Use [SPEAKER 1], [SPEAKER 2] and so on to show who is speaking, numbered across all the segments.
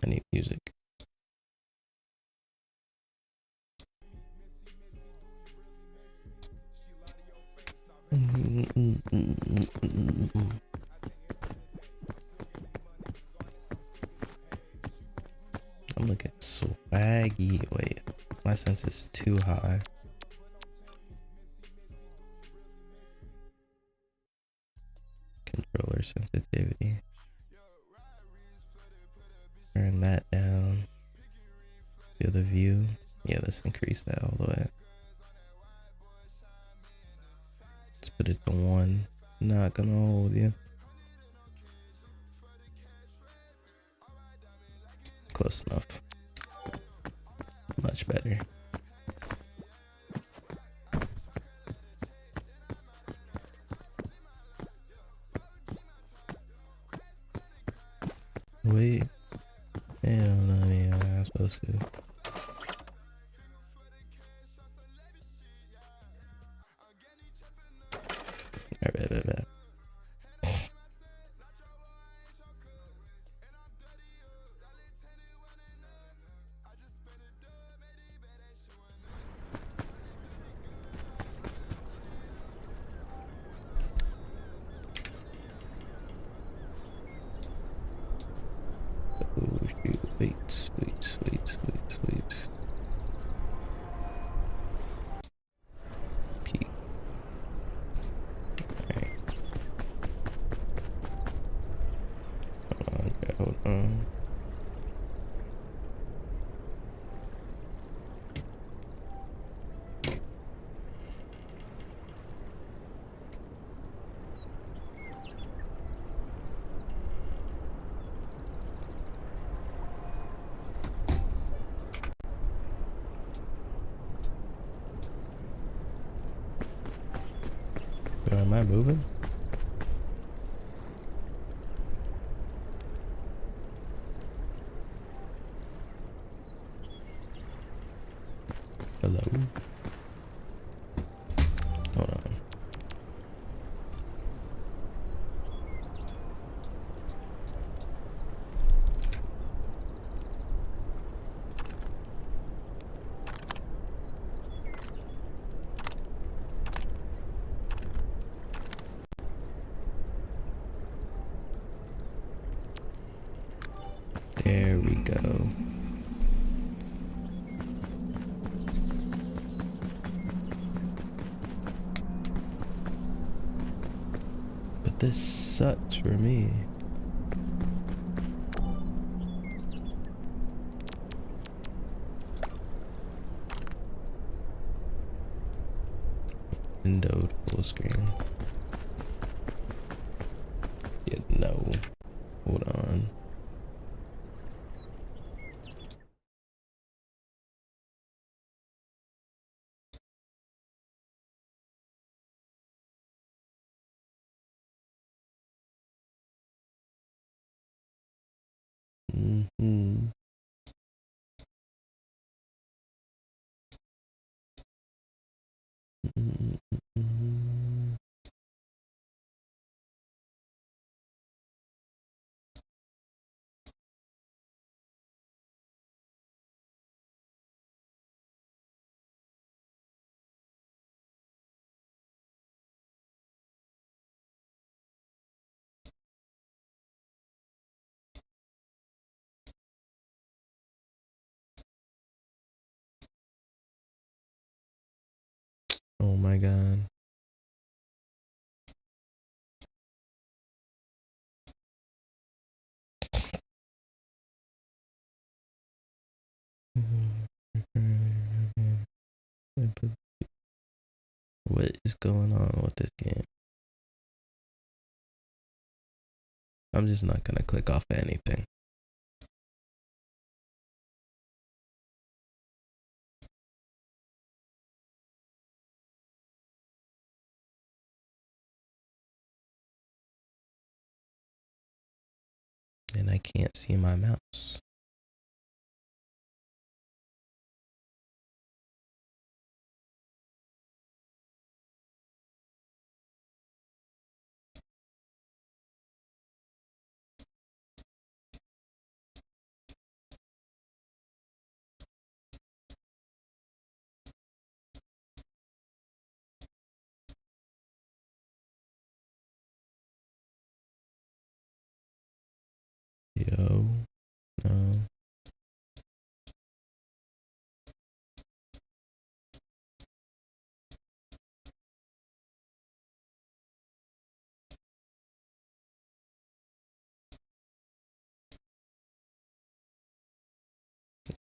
[SPEAKER 1] I need music. I'm looking swaggy. Wait, my sense is too high. Controller sensitivity. Turn that down. Feel the view. Yeah, let's increase that all the way. Let's put it to 1. Not gonna hold you. Close enough. Much better. Wait. I don't know, man. I'm supposed to. Alright. Oh shoot, wait. Peak. Alright. Hold on. Am I moving? Hello? Hold on. There we go. But this sucks for me. Windowed full screen. Yeah, no. Hold on. Mm-hmm. Mm-hmm. Oh my god. What is going on with this game? I'm just not gonna click off of anything. And I can't see my mouse. No.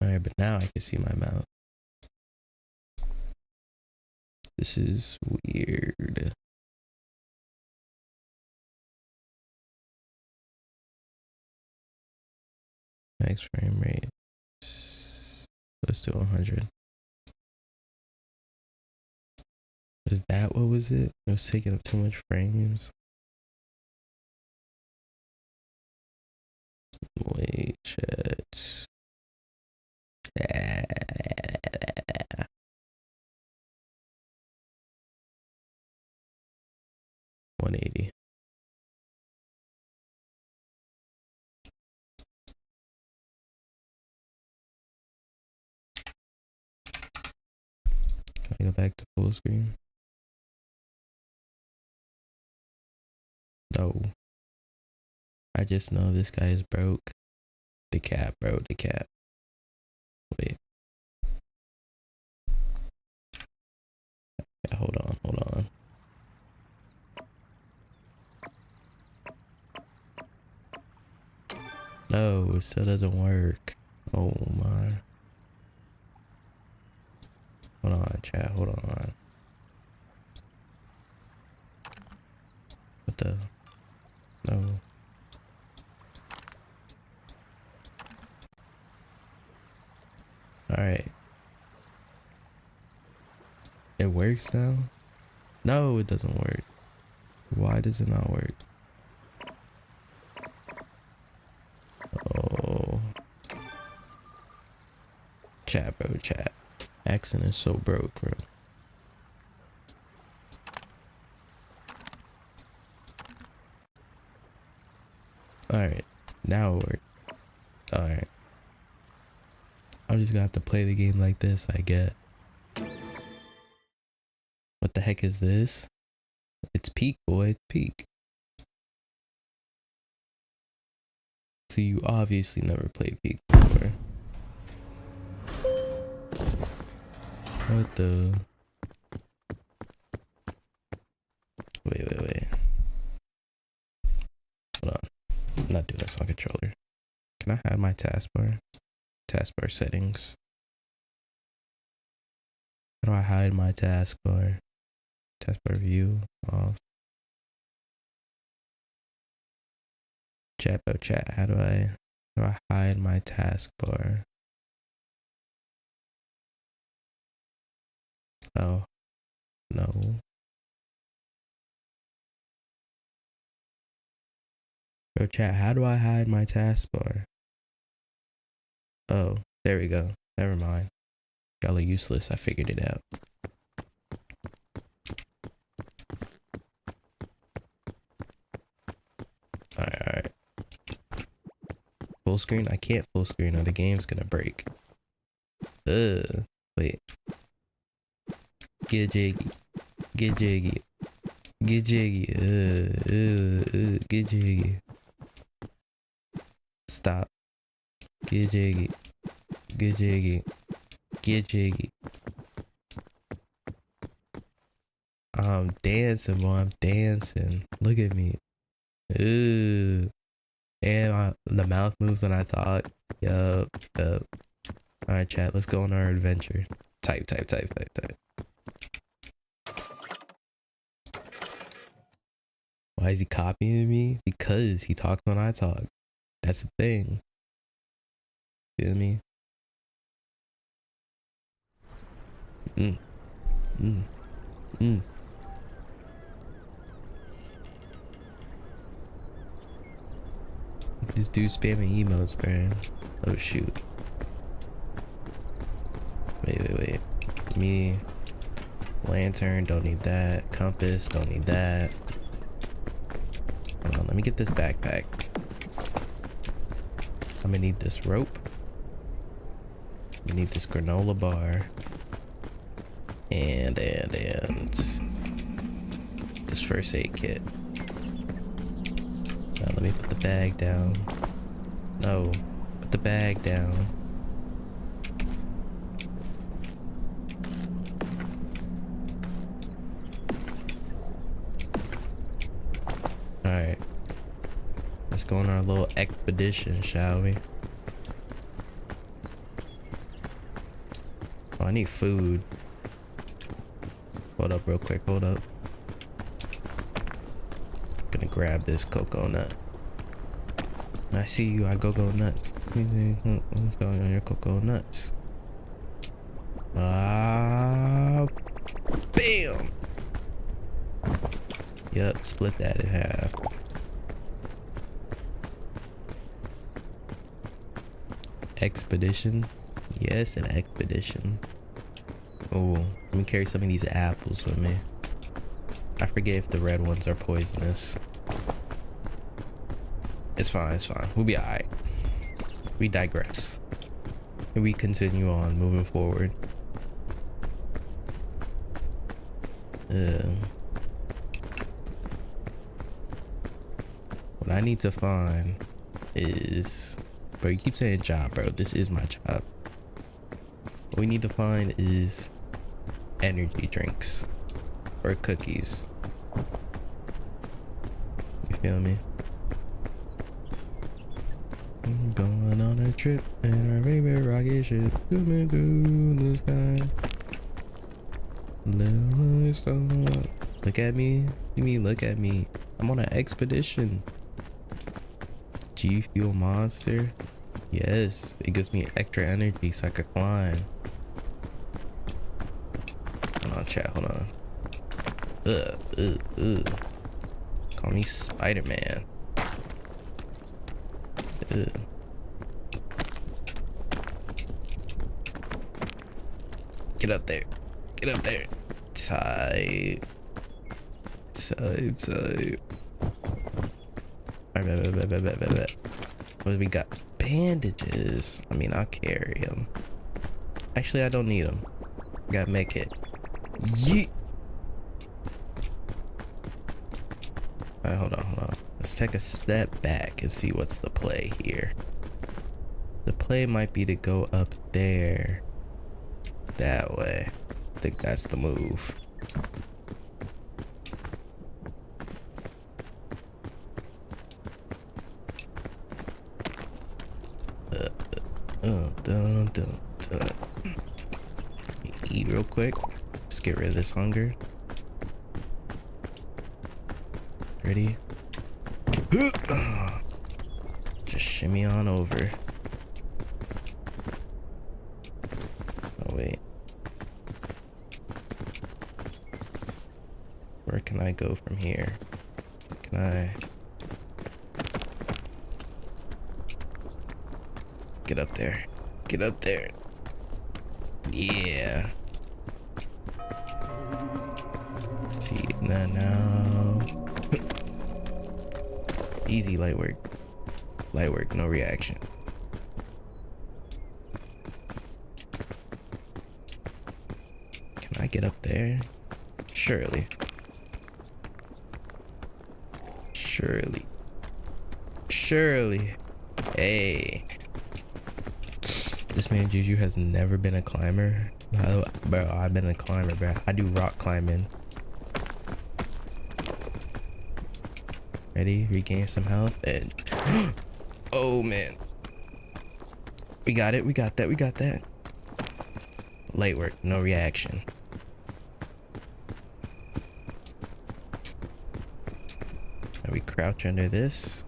[SPEAKER 1] Alright, but now I can see my mouth. This is weird. Max frame rate. Let's do 100. Is that what was it? It was taking up too much frames. Wait, chat. 180. Can I go back to full screen? No. I just know this guy is broke. The cap, bro, the cap. Wait. Yeah, hold on. No, it still doesn't work. Oh my. Hold on, chat, hold on. What the? No. Alright. It works now? No, it doesn't work. Why does it not work? Oh. Chat, bro, chat. Accent is so broke, bro. Alright. Now it works. Alright. I'm just gonna have to play the game like this, I get. What the heck is this? It's peak, boy, it's peak. So you obviously never played peak before. What the? Wait. Hold on. I'm not doing this on controller. Can I hide my taskbar? Taskbar settings. How do I hide my taskbar? Taskbar view off. Chat, how do I hide my taskbar? Oh, no. Bro, chat, how do I hide my taskbar? Oh, there we go. Never mind. Y'all are useless. I figured it out. Alright. Full screen? I can't full screen or the game's gonna break. Wait. Get jiggy. Get jiggy. Get jiggy. Get jiggy. Stop. Get jiggy. Get jiggy. Get jiggy. I'm dancing, boy. I'm dancing. Look at me. Ooh. And the mouth moves when I talk. Yup. Alright, chat. Let's go on our adventure. Type. Why is he copying me? Because he talks when I talk. That's the thing. Feel me? This dude spamming emotes, bro. Oh shoot. Wait. Me. Lantern, don't need that. Compass, don't need that. Hold on, let me get this backpack. I'm gonna need this rope. We need this granola bar. And this first aid kit. Now let me put the bag down. No, put the bag down. Alright. Let's go on our little expedition, shall we? Oh, I need food. Hold up real quick, hold up. Gonna grab this cocoa nut. When I see you, I go nuts. I'm selling on your cocoa nuts. Ah, bam! Yup, split that in half. Expedition? Yes, an expedition. Oh, let me carry some of these apples with me. I forget if the red ones are poisonous. It's fine, it's fine. We'll be alright. We digress. And we continue on, moving forward. What I need to find is... Bro, you keep saying job, bro. This is my job. What we need to find is energy drinks or cookies. You feel me? I'm going on a trip in our favorite rocket ship, zooming through the sky. Little star. Look at me. You mean look at me? I'm on an expedition. G Fuel Monster. Yes, it gives me extra energy so I could climb. Hold on, chat. Hold on. Call me Spider-Man. Get up there. Get up there. Tight. Alright, what do we got? Bandages. I mean, I'll carry them. Actually, I don't need them. Gotta make it. Yeet. Alright, hold on. Let's take a step back and see what's the play here. The play might be to go up there. That way. I think that's the move. Eat real quick. Let's get rid of this hunger. Ready? Just shimmy on over. Oh wait. Where can I go from here? Can I get up there? Get up there. Yeah. See, now. Easy light work. Light work, no reaction. Can I get up there? Surely. Hey. This man Juju has never been a climber. Bro, I've been a climber, bro. I do rock climbing. Ready? Regain some health and... Oh, man. We got it. We got that. Light work. No reaction. Now we crouch under this.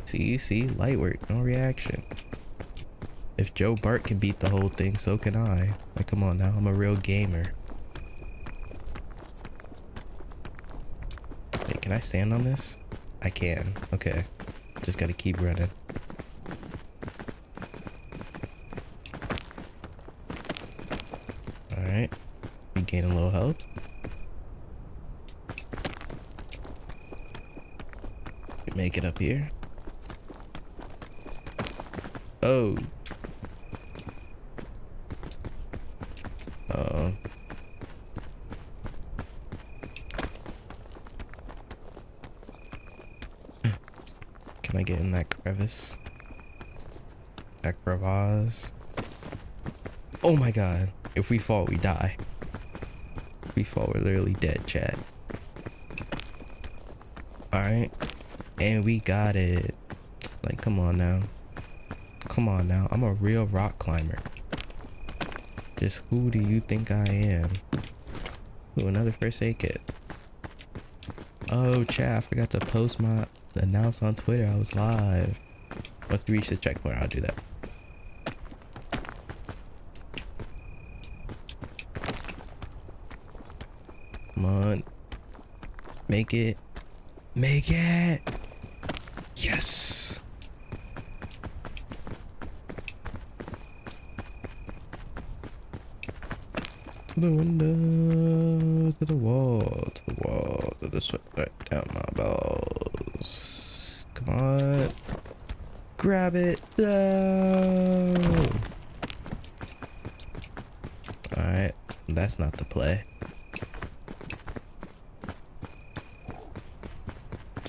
[SPEAKER 1] See? Light work. No reaction. If Joe Bart can beat the whole thing, so can I. Like, come on now. I'm a real gamer. Wait, can I stand on this? I can. Okay. Just gotta keep running. Alright. We gain a little health. We make it up here. Oh. Can I get in that crevice? That crevasse. Oh my god. If we fall, we die. If we fall, we're literally dead, chat. Alright. And we got it. Like, come on now. Come on now. I'm a real rock climber. Just who do you think I am? Ooh, another first aid kit. Oh, chat, I forgot to post my announce on Twitter. I was live. Once we reach the checkpoint, I'll do that. Come on. Make it. Make it. Yes. To the window, to the wall, to the wall, to the sweat right down my balls. Come on. Grab it. No. Alright, that's not the play.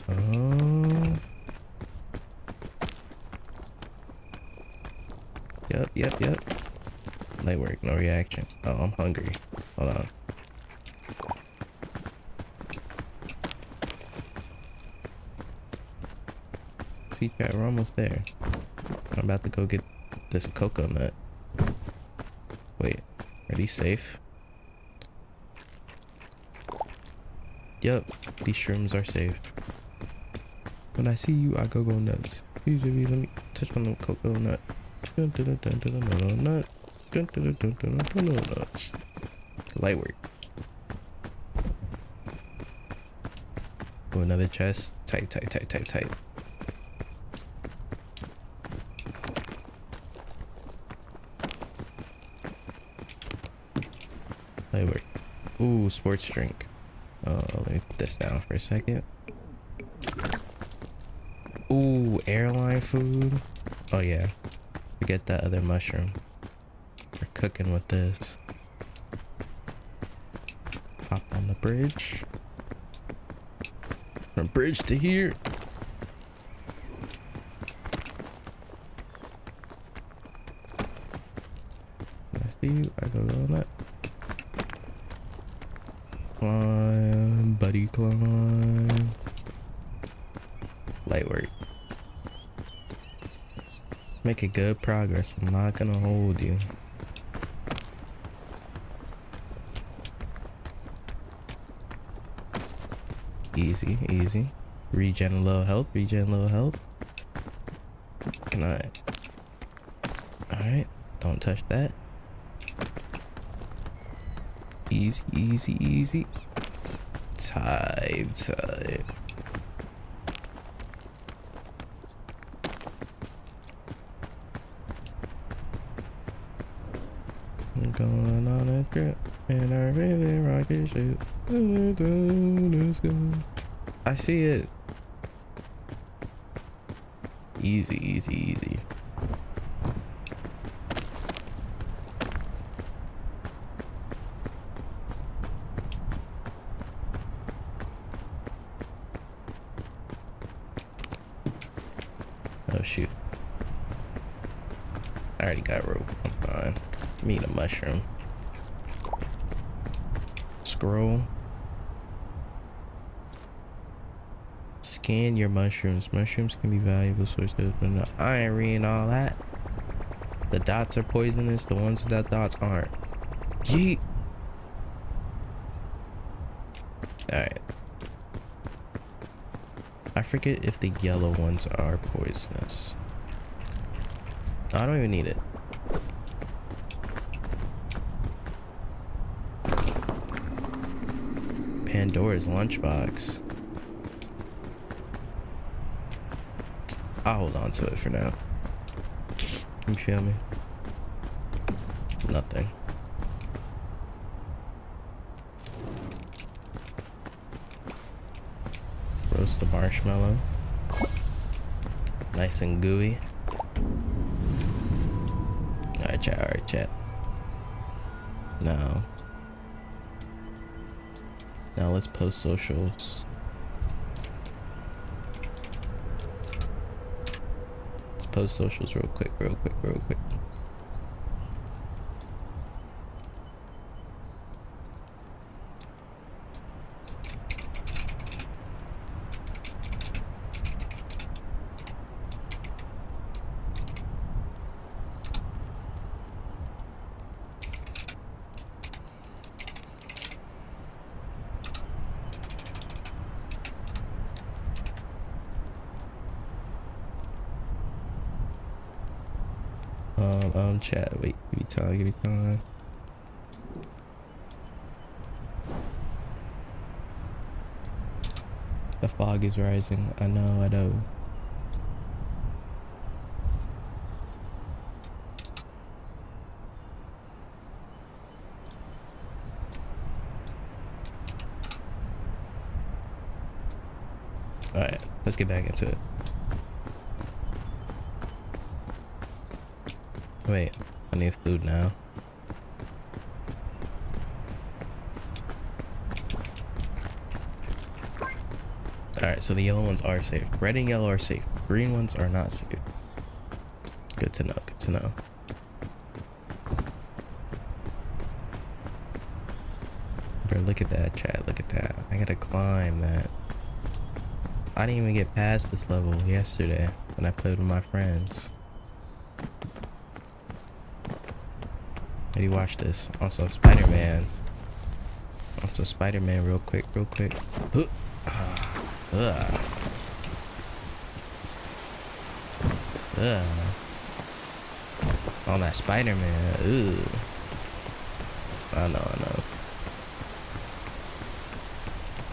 [SPEAKER 1] Oh. Yep. Light work, no reaction. Oh, I'm hungry. Hold on. See, chat, we're almost there. I'm about to go get this coconut. Wait, are these safe? Yep, these shrooms are safe. When I see you, I go nuts. Usually, let me touch on the coconut. Nut. Light work. Oh, another chest. Tight. Light work. Ooh, sports drink. Oh, let me put this down for a second. Ooh, airline food. Oh yeah. Forget that other mushroom. We're cooking with this. Hop on the bridge. From bridge to here. When I see you, I go on that. Climb, buddy, climb. Light work. Making good progress. I'm not gonna hold you. Easy. Regen a little health. Can I? Alright. Don't touch that. Easy. Tight. I'm going on a trip in our baby rocket ship. I see it. Easy. Oh shoot. I already got rope. I'm fine. Me need a mushroom. Scroll. Scan your mushrooms. Mushrooms can be valuable sources, but no, I ain't reading all that. The dots are poisonous. The ones without dots aren't. Yeet. Alright. I forget if the yellow ones are poisonous. I don't even need it. Pandora's lunchbox. I'll hold on to it for now. You feel me? Nothing. Roast the marshmallow. Nice and gooey. Alright, chat. Now let's post socials. post socials real quick, real quick, real quick. Chat, wait, give me time. The fog is rising. I know. Alright, let's get back into it. Wait, I need food now. Alright, so the yellow ones are safe. Red and yellow are safe. Green ones are not safe. Good to know, good to know. Bro, look at that, chat, look at that. I gotta climb that. I didn't even get past this level yesterday when I played with my friends. Maybe watch this. Also, Spider-Man. Real quick. On that Spider-Man. Ooh. I know.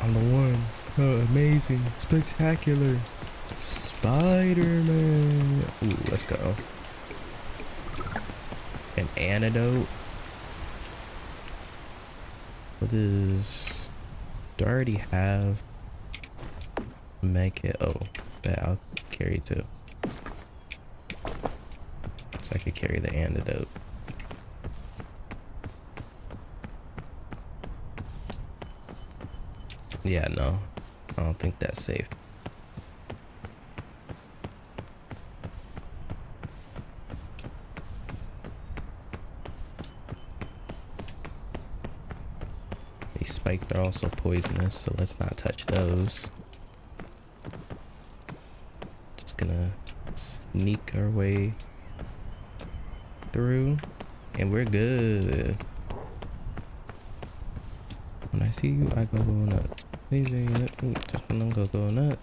[SPEAKER 1] I'm the one. Oh, amazing. Spectacular. Spider-Man. Ooh, let's go. An antidote. What is... Do I already have... Make it... Oh, that I'll carry too. So I could carry the antidote. Yeah, no. I don't think that's safe. These spikes are also poisonous, so let's not touch those. Just gonna sneak our way through, and we're good. When I see you, I go nut. Please let me touch on them, go nut.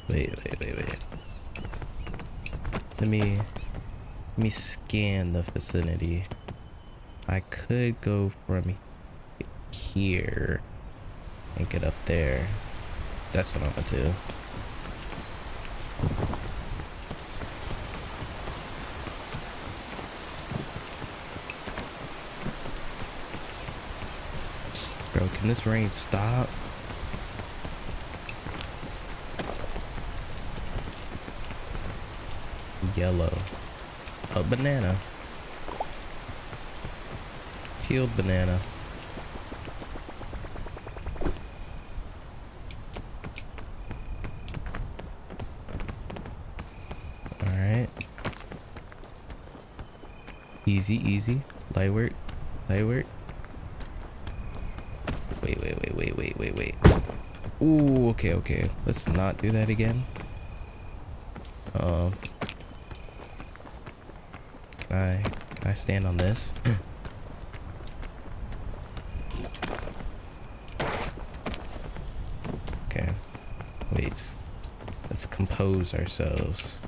[SPEAKER 1] Wait. Let me scan the vicinity. I could go from here and get up there. That's what I'm gonna do. Bro, can this rain stop? Yellow. A banana. Peeled banana. Alright. Easy. Light work. Wait. Ooh, okay. Let's not do that again. Can I stand on this? Okay. Wait. Let's compose ourselves.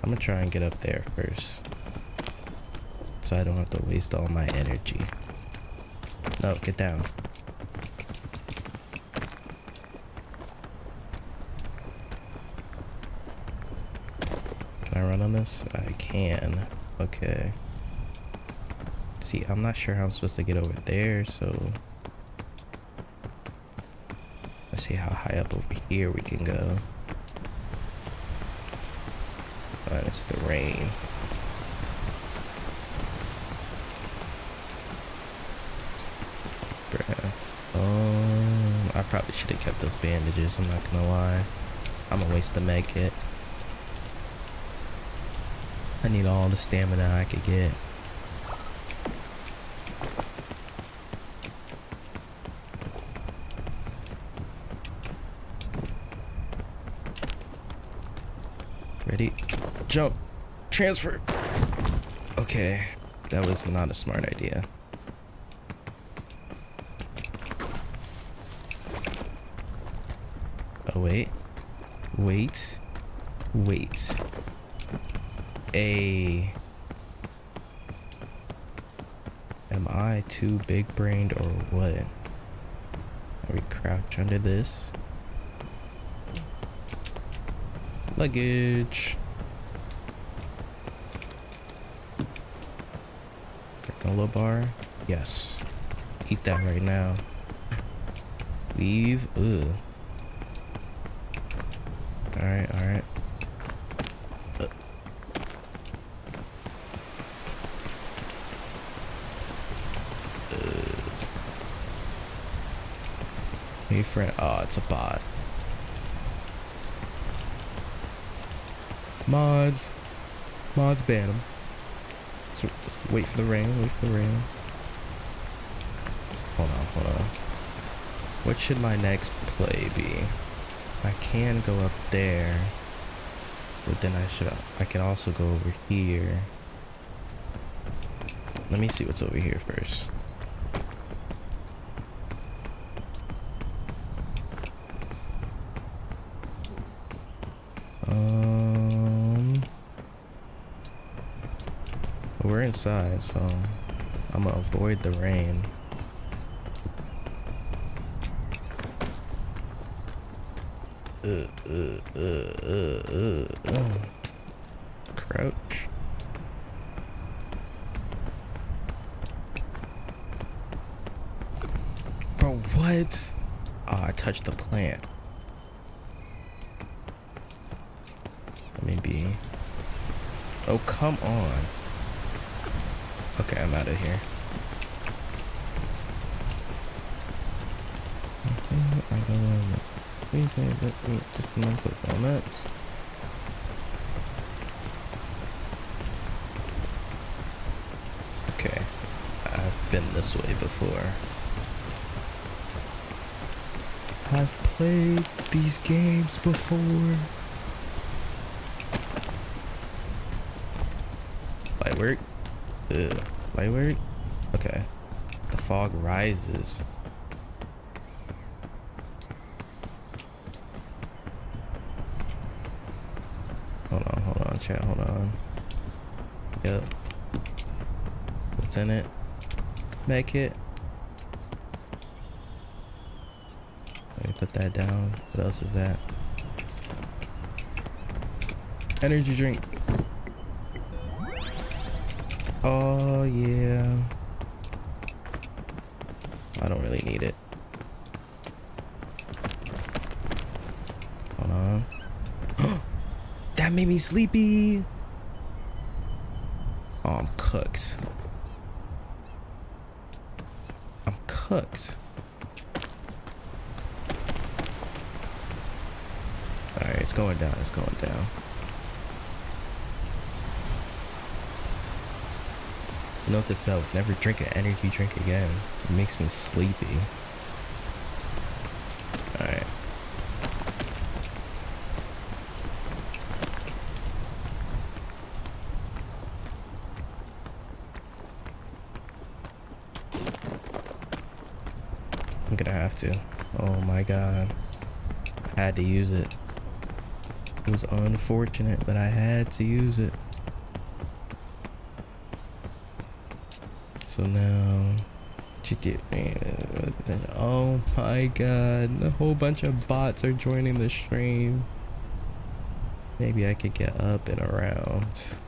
[SPEAKER 1] I'm gonna try and get up there first, so I don't have to waste all my energy. No, get down. Can I run on this? I can. Okay. See, I'm not sure how I'm supposed to get over there, so let's see how high up over here we can go. Alright, it's the rain. Alright, let's Probably should have kept those bandages, I'm not gonna lie. I'm gonna waste the med kit. I need all the stamina I could get. Ready? Jump! Transfer! Okay, that was not a smart idea. Oh, wait. Wait. Wait. Am I too big-brained or what? Are we crouch under this? Luggage. Granola bar. Yes. Eat that right now. Leave. Ugh. Alright, alright. Hey friend. Oh, it's a bot. Mods. Mods ban them. Let's wait for the rain. Wait for the rain. Hold on, hold on. What should my next play be? I can go up there, but then I can also go over here. Let me see what's over here first. We're inside, so I'm gonna avoid the rain. Crouch. Bro, what? Oh, I touched the plant. Let me be. Oh, come on. Okay, I'm out of here. Please let me just click on that. Okay, I've been this way before. I've played these games before. Light work? Light work? Okay. The fog rises. Hold on, chat, hold on. Yep. What's in it? Make it. Let me put that down. What else is that? Energy drink. Oh, yeah. I don't really need it. Hold on. That made me sleepy. Oh, I'm cooked. I'm cooked. Alright, it's going down. It's going down. Note to self, never drink an energy drink again. It makes me sleepy. Alright. I'm gonna have to. Oh my god. I had to use it. It was unfortunate, but I had to use it. So now, oh my god, a whole bunch of bots are joining the stream. Maybe I could get up and around.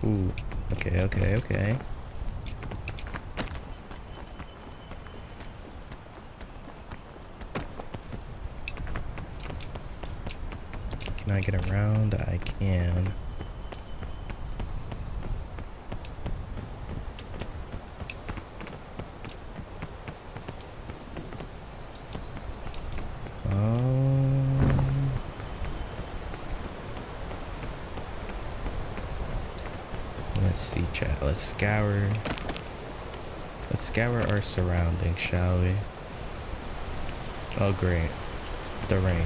[SPEAKER 1] Ooh, okay. Can I get around? I can. let's scour our surroundings, shall we? Oh great, the rain.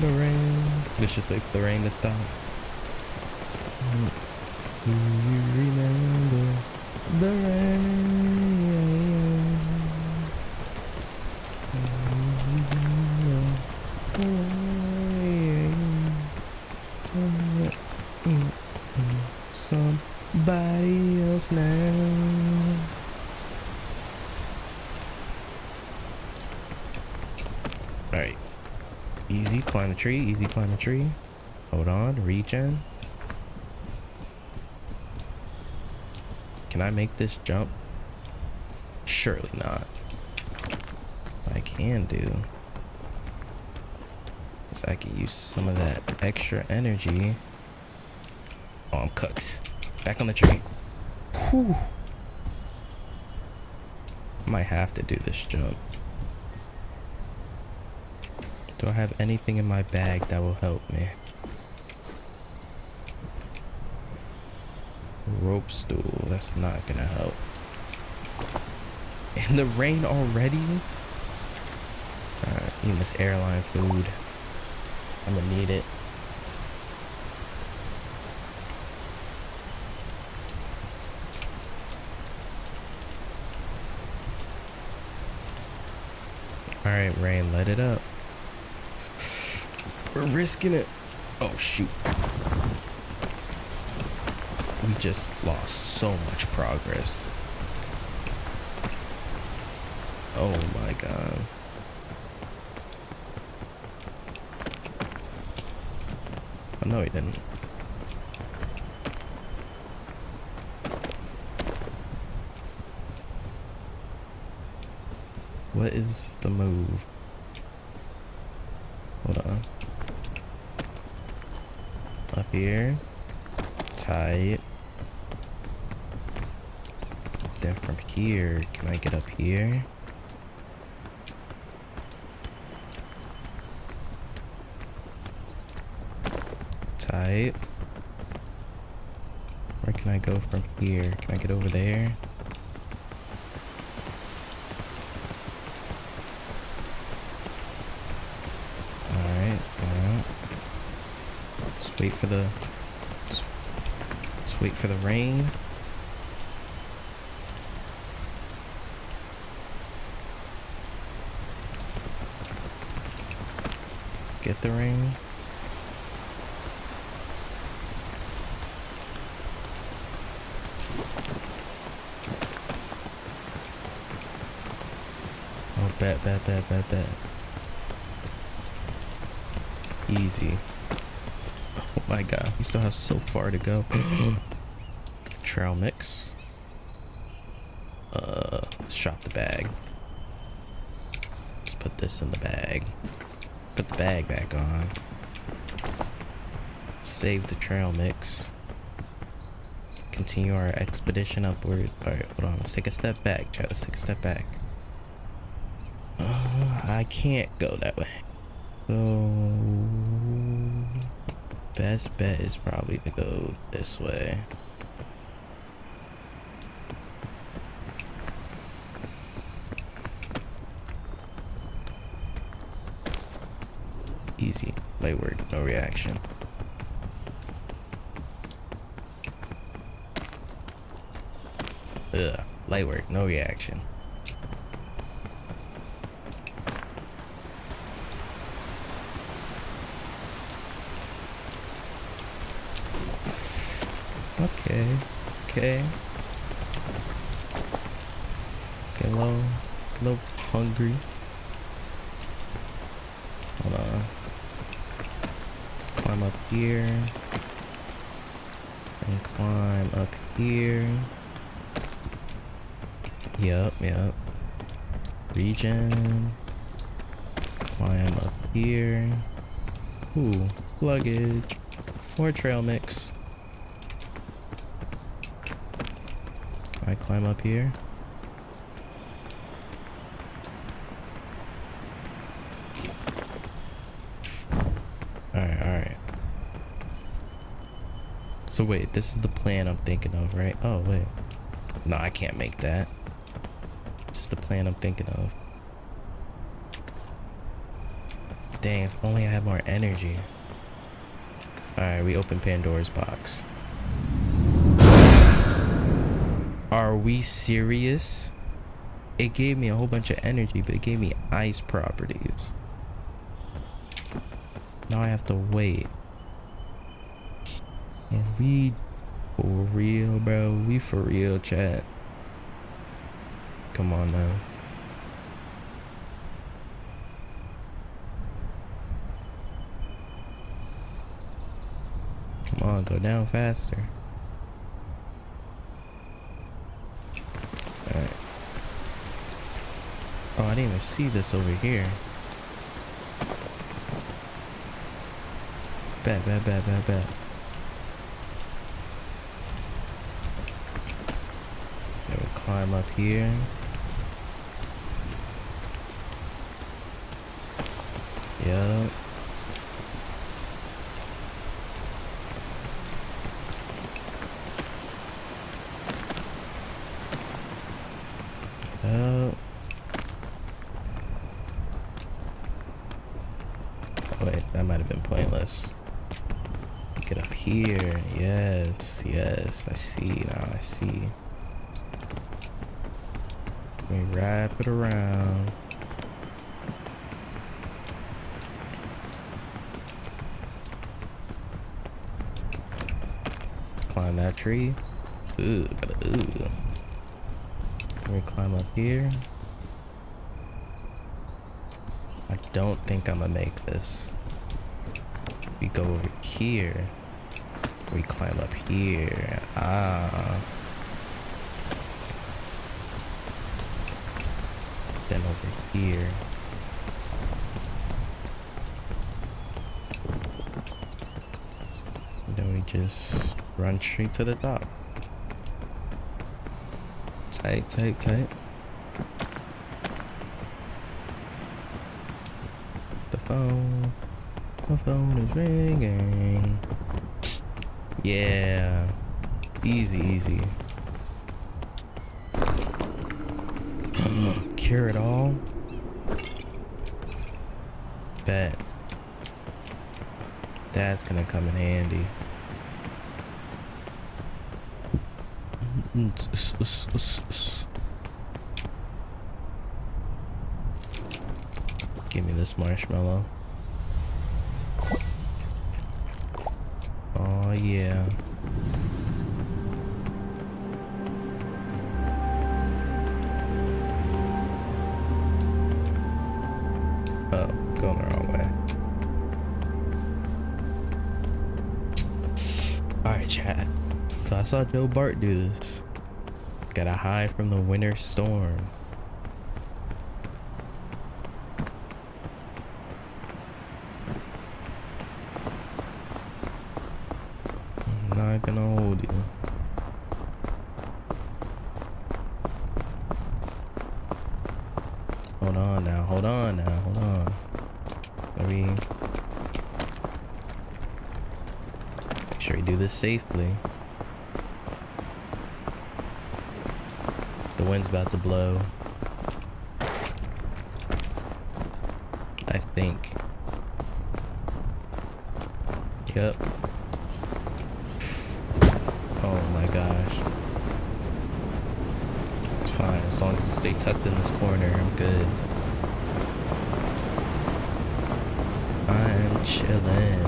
[SPEAKER 1] The rain. Let's just wait for the rain to stop. Do you remember the rain? Somebody else now. Alright. Easy, climb the tree, easy, climb the tree. Hold on, regen. Can I make this jump? Surely not. What I can do is I can use some of that extra energy. Oh, I'm cooked. Back on the tree. Whew. Might have to do this jump. Do I have anything in my bag that will help me? Rope stool, that's not gonna help. In the rain already? Alright, eating this airline food. I'm gonna need it. Alright, rain, let it up. We're risking it. Oh shoot. We just lost so much progress. Oh my god. Oh no, he didn't. What is the move? Hold on. Up here. Tight. Then from here, can I get up here? Tight. Where can I go from here? Can I get over there? Alright, alright. Let's wait for the let's wait for the rain. Get the rain. Oh, bet. Easy. Oh my god, we still have so far to go. Trail mix. Let's shop the bag. Let's put this in the bag. Put the bag back on. Save the trail mix. Continue our expedition upward. Alright, hold on. Let's take a step back, chat. Let's take a step back. I can't go that way. So, best bet is probably to go this way. Easy. Light work, no reaction. Ugh. Light work, no reaction. Okay. Get a little hungry. Hold on. Let's climb up here. And climb up here. Yup. Regen. Climb up here. Ooh, luggage. More trail mix. Can I climb up here? Alright. So wait, this is the plan I'm thinking of, right? Oh wait. No, I can't make that. This is the plan I'm thinking of. Dang, if only I had more energy. Alright, we open Pandora's box. Are we serious? It gave me a whole bunch of energy, but it gave me ice properties. Now I have to wait. And we for real, bro. We for real, chat. Come on now. Come on, go down faster. Alright. Oh, I didn't even see this over here. Bet. We'll climb up here. Yup. Oh, wait, that might have been pointless. Get up here. Yes. I see now. I see. Let me wrap it around. Climb that tree. Ooh. Let me climb up here. I don't think I'm gonna make this. We go over here. We climb up here. Then over here. And then we just run straight to the top. Tight. The phone is ringing. Yeah. Easy. Cure it all. Bet. That's gonna come in handy. Give me this marshmallow. Oh yeah. Oh, going the wrong way. Alright, chat. So I saw Joe Bart do this. Got a high from the winter storm. I'm not gonna hold you. Hold on now. Let me make sure we do this safely. The wind's about to blow. I think. Yep. Oh my gosh. It's fine. As long as you stay tucked in this corner, I'm good. I'm chilling.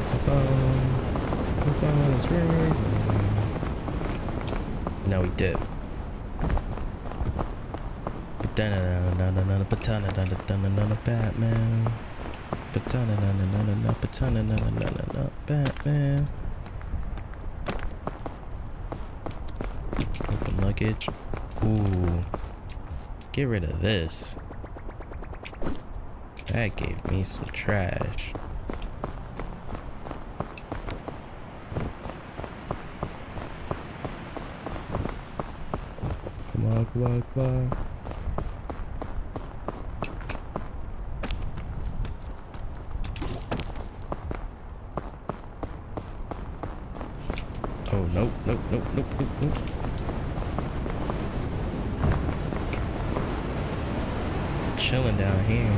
[SPEAKER 1] The phone is ringing. Now we dip. Batman. Batman. Open luggage. Ooh. Get rid of this. That gave me some trash. Come on. Oh, nope, nope, nope, nope, nope, nope. Chilling down here.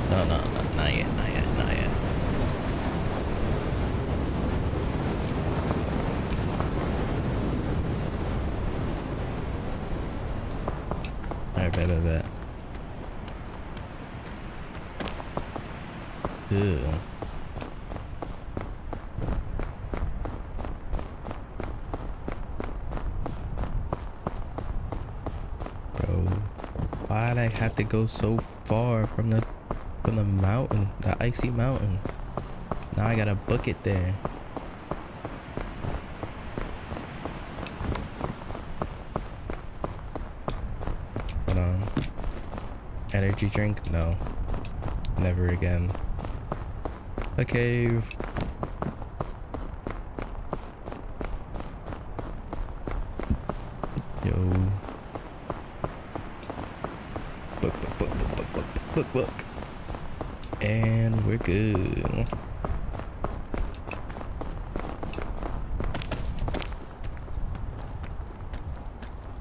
[SPEAKER 1] No, no, no, not yet, not yet, not yet. Alright, bet. Ew. Bro, why'd I have to go so far from the mountain, the icy mountain? Now I gotta book it there. Hold on. Energy drink? No. Never again. A cave. Yo. Book. And we're good.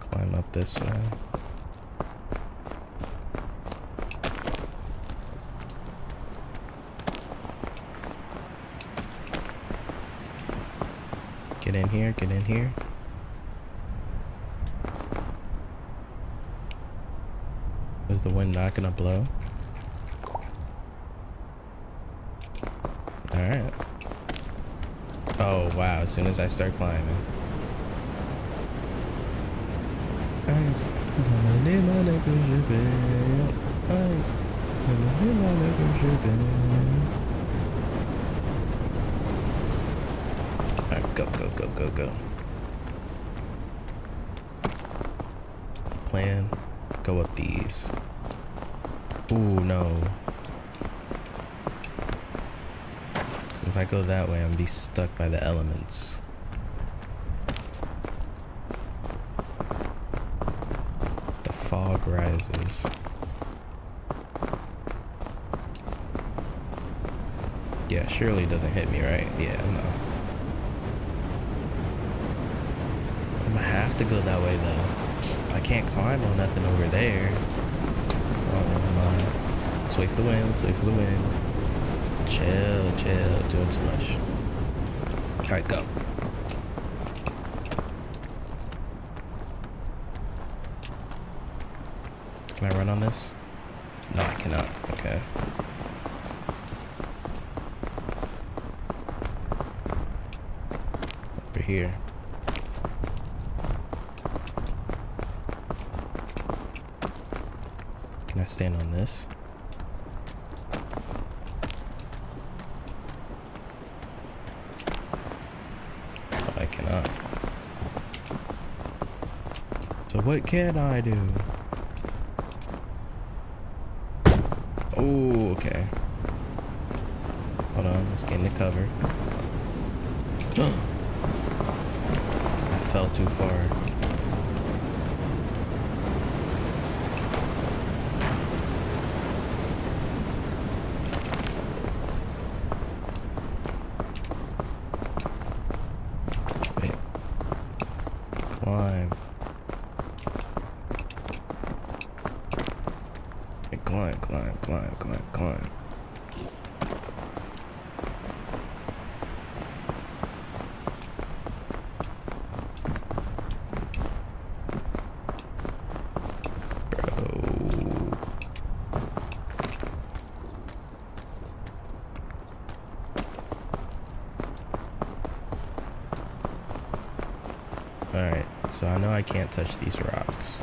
[SPEAKER 1] Climb up this way. Get in here, get in here. Is the wind not gonna blow? Alright. Oh wow, as soon as I start climbing. Alright, go. Plan, go up these. Ooh, no. If I go that way, I'm gonna be stuck by the elements. The fog rises. Yeah, surely it doesn't hit me, right? Yeah, no. I'm gonna have to go that way, though. I can't climb on nothing over there. Oh, my. Let's wait for the wind, Chill, doing too much. Alright, go. Can I run on this? No, I cannot. Okay. Over here. Can I stand on this? I cannot. So what can I do? Oh, okay. Hold on, let's get in the cover. I fell too far. Climb. Climb. Bro. Alright, so I know I can't touch these rocks.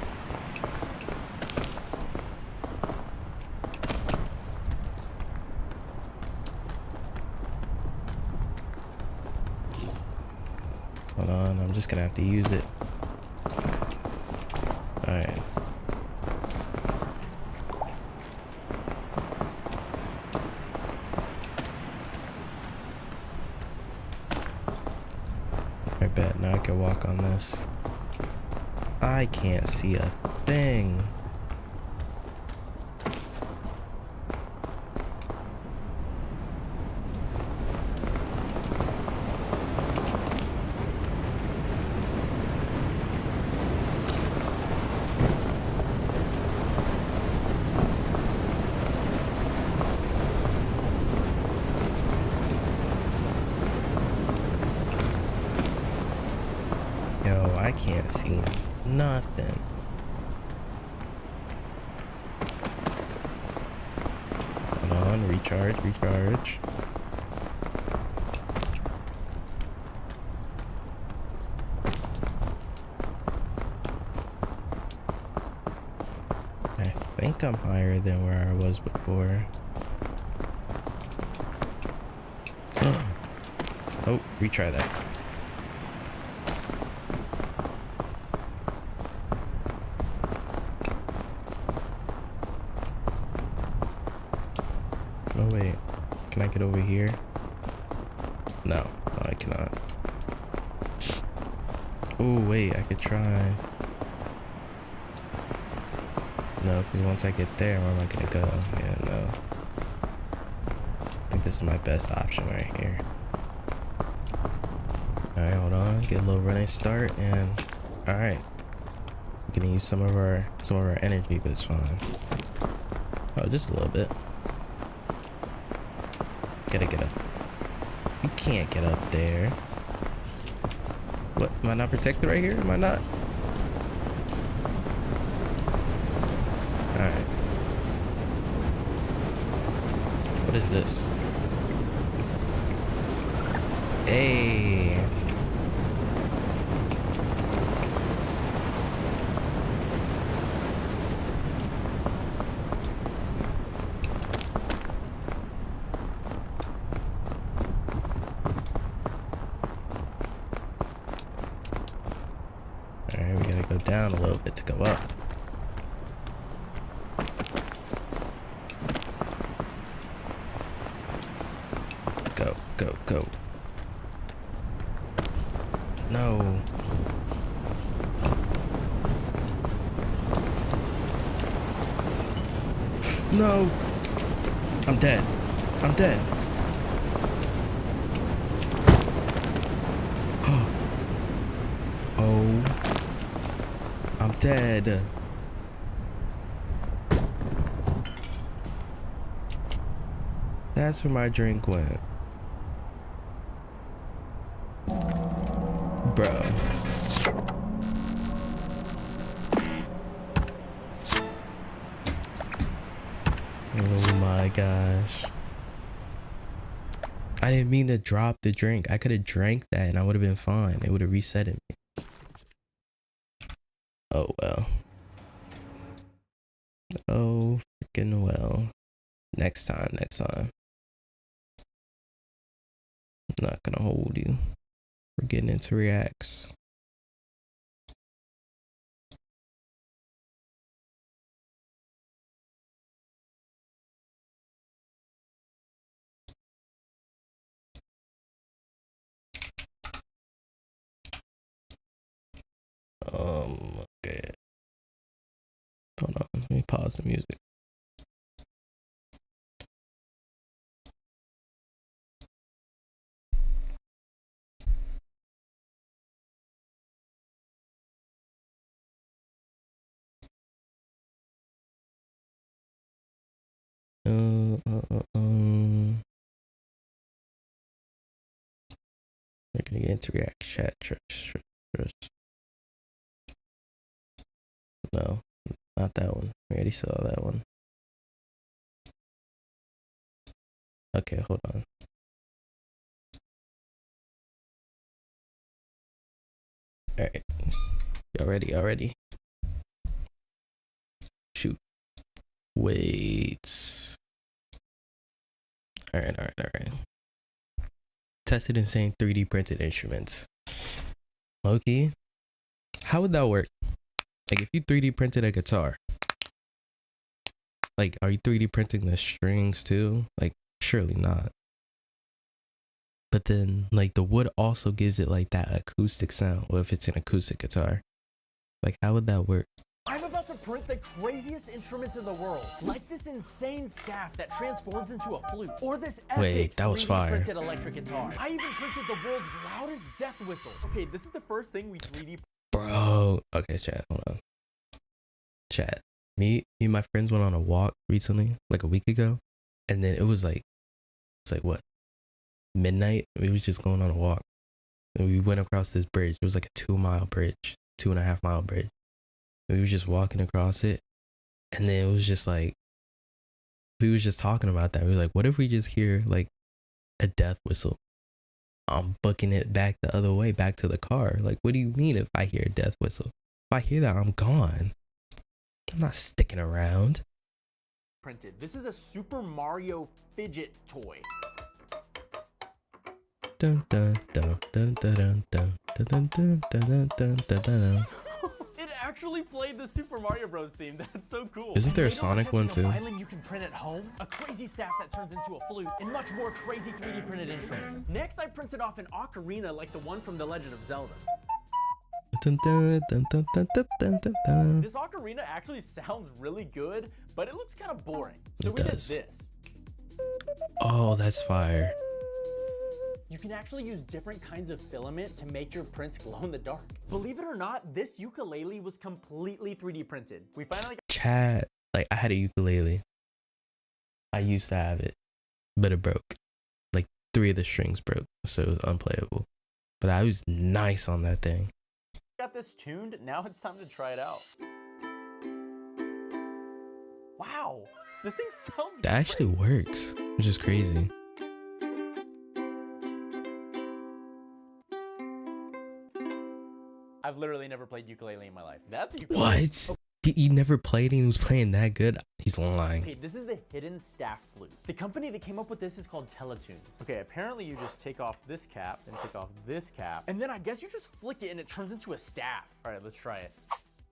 [SPEAKER 1] Hold on, I'm just gonna have to use it. Alright. I bet now I can walk on this. I can't see a thing. can't see nothing. Hold on, recharge. I think I'm higher than where I was before. Oh, retry that. Oh wait, can I get over here? No, I cannot. Oh wait, I could try. No, because once I get there, where am I gonna go? Yeah, no. I think this is my best option right here. Alright, hold on, get a little running start, and alright. We're gonna use some of our energy, but it's fine. Oh, just a little bit. Gotta get up. You can't get up there. What? Am I not protected right here? Am I not? Alright. What is this? Hey. Alright, we gotta go down a little bit to go up. Go. No. No. I'm dead. Oh. I'm dead. That's where my drink went. Bro. Oh my gosh. I didn't mean to drop the drink. I could have drank that and I would have been fine. It would have reset me. Oh well. Oh freaking well. Next time. I'm not gonna hold you. We're getting into reacts. Okay. Hold on, let me pause the music. We're gonna get into react chat. No, not that one. We already saw that one. Okay, hold on. Alright. Y'all ready? Shoot. Wait. Alright. Tested and saying 3D printed instruments. Loki, how would that work? Like if you 3D printed a guitar, like are you 3D printing the strings too? Like surely not. But then like the wood also gives it like that acoustic sound. Well, if it's an acoustic guitar, like how would that work?
[SPEAKER 2] I'm about to print the craziest instruments in the world, like this insane staff that transforms into a flute, or this epic
[SPEAKER 1] that was
[SPEAKER 2] 3D
[SPEAKER 1] fire.
[SPEAKER 2] printed electric guitar. I even printed the world's loudest death whistle. Okay, this is the first thing we 3D.
[SPEAKER 1] Bro, okay, chat, hold on. Chat. Me and my friends went on a walk recently, like a week ago, and then it was like what? Midnight. We was just going on a walk, and we went across this bridge. It was like a 2-mile bridge. 2.5 mile bridge. We was just walking across it, and then it was just like, we was just talking about that. We was like, what if we just hear like a death whistle? I'm booking it back the other way, back to the car. Like, what do you mean if I hear a death whistle? If I hear that, I'm gone. I'm not sticking around.
[SPEAKER 2] Printed. This is a Super Mario fidget toy.
[SPEAKER 1] Dun dun dun dun dun dun dun dun dun dun dun dun dun.
[SPEAKER 2] It actually played the Super Mario Bros. Theme. That's so cool.
[SPEAKER 1] Isn't there a
[SPEAKER 2] Later, we're
[SPEAKER 1] Sonic one
[SPEAKER 2] testing a
[SPEAKER 1] too?
[SPEAKER 2] violin you can print at home, a crazy staff that turns into a flute, and much more crazy 3D printed instruments. Next, I printed off an ocarina like the one from The Legend of Zelda.
[SPEAKER 1] Dun dun dun dun dun dun dun dun dun.
[SPEAKER 2] This ocarina actually sounds really good, but it looks kind of boring. So
[SPEAKER 1] It
[SPEAKER 2] we
[SPEAKER 1] does.
[SPEAKER 2] did this.
[SPEAKER 1] Oh, that's fire.
[SPEAKER 2] You can actually use different kinds of filament to make your prints glow in the dark. Believe it or not, this ukulele was completely 3D printed. We finally got
[SPEAKER 1] Chat. Like, I had a ukulele. I used to have it, but it broke. Like 3 of the strings broke, so it was unplayable. But I was nice on that thing.
[SPEAKER 2] this tuned. Now it's time to try it out. Wow, this thing sounds
[SPEAKER 1] That actually
[SPEAKER 2] great.
[SPEAKER 1] works, which is crazy.
[SPEAKER 2] I've literally never played ukulele in my life. That's a ukulele.
[SPEAKER 1] What? He never played and he was playing that good? He's lying.
[SPEAKER 2] Okay, this is the hidden staff flute. The company that came up with this is called Teletunes. Okay, apparently you just take off this cap, then take off this cap, and then I guess you just flick it and it turns into a staff. All right, let's try it.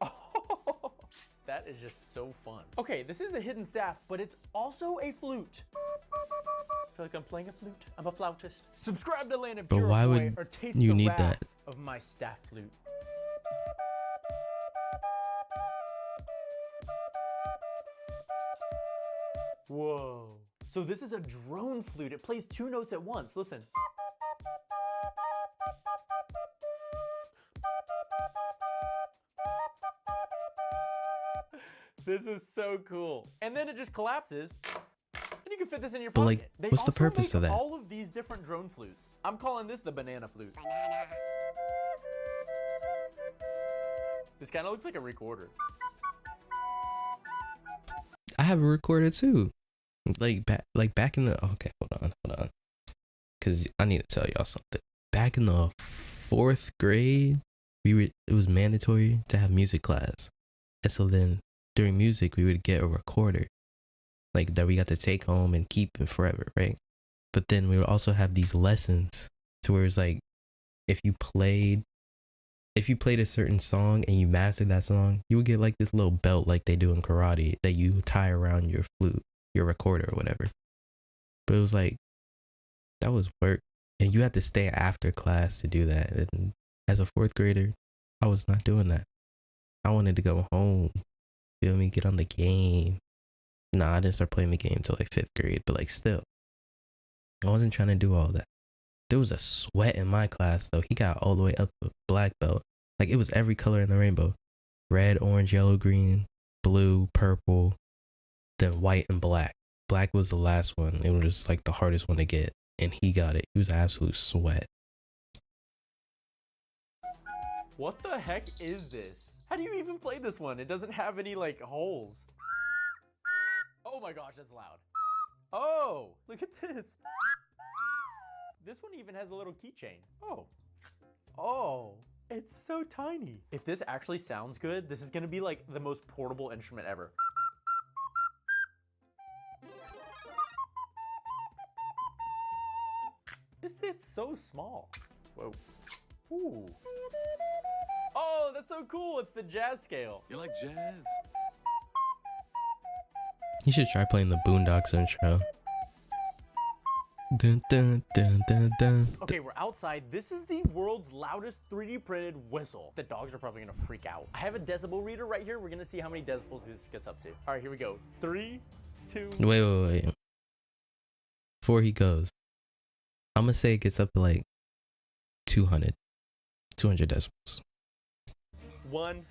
[SPEAKER 2] Oh, that is just so fun. Okay, this is a hidden staff, but it's also a flute. I feel like I'm playing a flute. I'm a flautist. Subscribe to Land and
[SPEAKER 1] But why
[SPEAKER 2] Purify
[SPEAKER 1] would
[SPEAKER 2] or taste
[SPEAKER 1] you
[SPEAKER 2] the
[SPEAKER 1] need
[SPEAKER 2] wrath
[SPEAKER 1] that?
[SPEAKER 2] of my staff flute. Whoa. So this is a drone flute. It plays 2 notes at once. Listen. This is so cool. And then it just collapses. And you can fit this in your
[SPEAKER 1] But,
[SPEAKER 2] pocket.
[SPEAKER 1] like,
[SPEAKER 2] They
[SPEAKER 1] what's the
[SPEAKER 2] also
[SPEAKER 1] purpose
[SPEAKER 2] make
[SPEAKER 1] of that?
[SPEAKER 2] all of these different drone flutes. I'm calling this the banana flute. This kind of looks like a recorder.
[SPEAKER 1] I have a recorder too. Like back in the okay, hold on. Cause I need to tell y'all something. Back in the 4th grade, it was mandatory to have music class. And so then during music we would get a recorder. Like that we got to take home and keep it forever, right? But then we would also have these lessons to where it's like if you played a certain song and you mastered that song, you would get like this little belt like they do in karate that you tie around your flute, your recorder or whatever. But it was like, that was work. And you had to stay after class to do that. And as a 4th grader, I was not doing that. I wanted to go home, feel me, get on the game. Nah, I didn't start playing the game until like 5th grade, but like still, I wasn't trying to do all that. There was a sweat in my class though. He got all the way up to black belt. Like it was every color in the rainbow. Red, orange, yellow, green, blue, purple, then white and black. Black was the last one. It was like the hardest one to get. And he got it. He was an absolute sweat.
[SPEAKER 2] What the heck is this? How do you even play this one? It doesn't have any like holes. Oh my gosh, that's loud. Oh, look at this. This one even has a little keychain. Oh, it's so tiny. If this actually sounds good, this is gonna be like the most portable instrument ever. It's so small. Whoa. Ooh. Oh, that's so cool. It's the jazz scale.
[SPEAKER 3] You like jazz?
[SPEAKER 1] You should try playing the Boondocks intro. Dun, dun, dun, dun, dun.
[SPEAKER 2] Okay, we're outside. This is the world's loudest 3D printed whistle. The dogs are probably gonna freak out. I have a decibel reader right here. We're gonna see how many decibels this gets up to. All right, here we go. 3, 2.
[SPEAKER 1] Wait. Before he goes, I'm gonna say it gets up to like 200 decibels.
[SPEAKER 2] 1.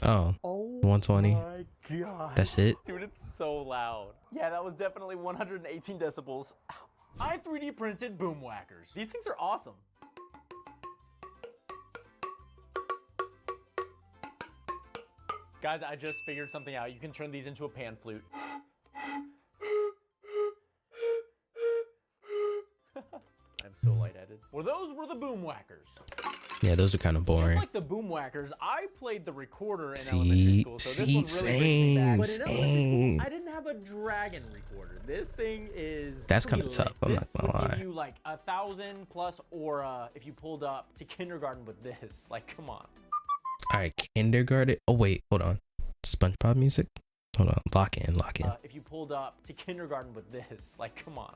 [SPEAKER 1] Oh,
[SPEAKER 2] Oh
[SPEAKER 1] 120.
[SPEAKER 2] my god.
[SPEAKER 1] That's it?
[SPEAKER 2] Dude, it's so loud. Yeah, that was definitely 118 decibels. Ow. I 3D printed boom whackers. These things are awesome. Guys, I just figured something out. You can turn these into a pan flute. I'm so lightheaded. Well, those were the boom whackers.
[SPEAKER 1] Yeah, those are kind of boring.
[SPEAKER 2] Just like the boom whackers, I played the recorder in elementary school. So this one really brings me back. But in elementary school, I didn't have a dragon recorder. This thing is
[SPEAKER 1] that's kind of tough. I'm not gonna lie.
[SPEAKER 2] Give you like 1,000 plus aura if you pulled up to kindergarten with this. Like, come on.
[SPEAKER 1] All right, kindergarten. Oh wait, hold on. SpongeBob music. Hold on. Lock in.
[SPEAKER 2] If you pulled up to kindergarten with this, like, come on.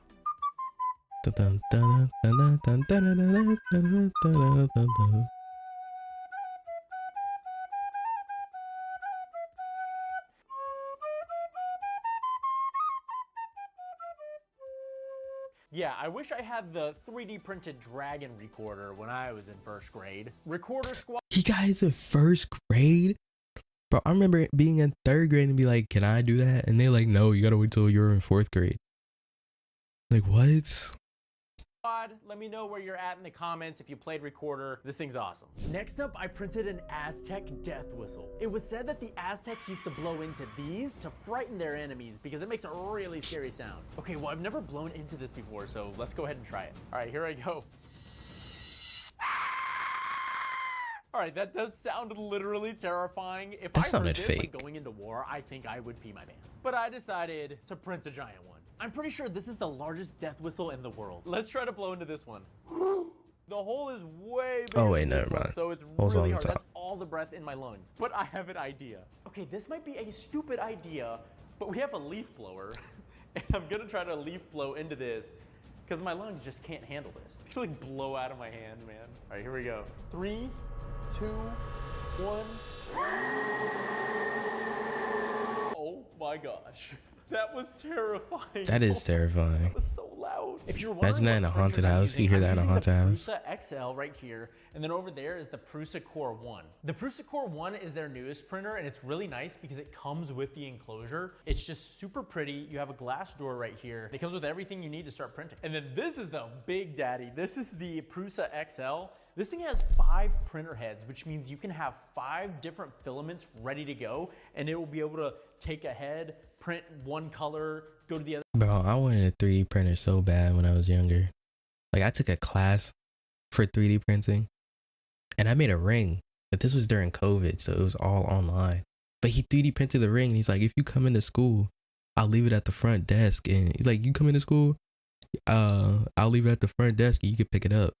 [SPEAKER 2] Yeah, I wish I had the 3D printed dragon recorder when I was in first grade. Recorder squad.
[SPEAKER 1] You guys in first grade? Bro, I remember being in third grade and be like, can I do that? And they're like, no, you gotta wait till you're in fourth grade. Like, what?
[SPEAKER 2] Let me know where you're at in the comments if you played recorder. This thing's awesome. Next up, I printed an Aztec death whistle. It was said that the Aztecs used to blow into these to frighten their enemies because it makes a really scary sound. Okay, well, I've never blown into this before, so let's go ahead and try it. All right, here I go. All right, that does sound literally terrifying. If I heard this like going into war, I think I would pee my pants. But I decided to print a giant one. I'm pretty sure this is the largest death whistle in the world. Let's try to blow into this one. The hole is way bigger.
[SPEAKER 1] Oh wait, never mind.
[SPEAKER 2] So it's really hard. That's all the breath in my lungs. But I have an idea. Okay, this might be a stupid idea, but we have a leaf blower. And I'm gonna try to leaf blow into this because my lungs just can't handle this. It's gonna like blow out of my hand, man. All right, here we go. 3, 2, 1. Oh my gosh. That was terrifying.
[SPEAKER 1] That is terrifying.
[SPEAKER 2] That was so loud. If you're
[SPEAKER 1] imagine that in a haunted house. You hear that in a haunted house.
[SPEAKER 2] The Prusa XL right here, and then over there is the Prusa Core 1. The Prusa Core 1 is their newest printer, and it's really nice because it comes with the enclosure. It's just super pretty. You have a glass door right here. It comes with everything you need to start printing. And then this is the big daddy. This is the Prusa XL. This thing has 5 printer heads, which means you can have 5 different filaments ready to go, and it will be able to take a head, print one color, go to the other.
[SPEAKER 1] Bro, I wanted a 3D printer so bad when I was younger. Like, I took a class for 3D printing, and I made a ring. But this was during COVID, so it was all online. But he 3D printed the ring, and he's like, if you come into school, I'll leave it at the front desk. And he's like, you come into school, I'll leave it at the front desk, and you can pick it up.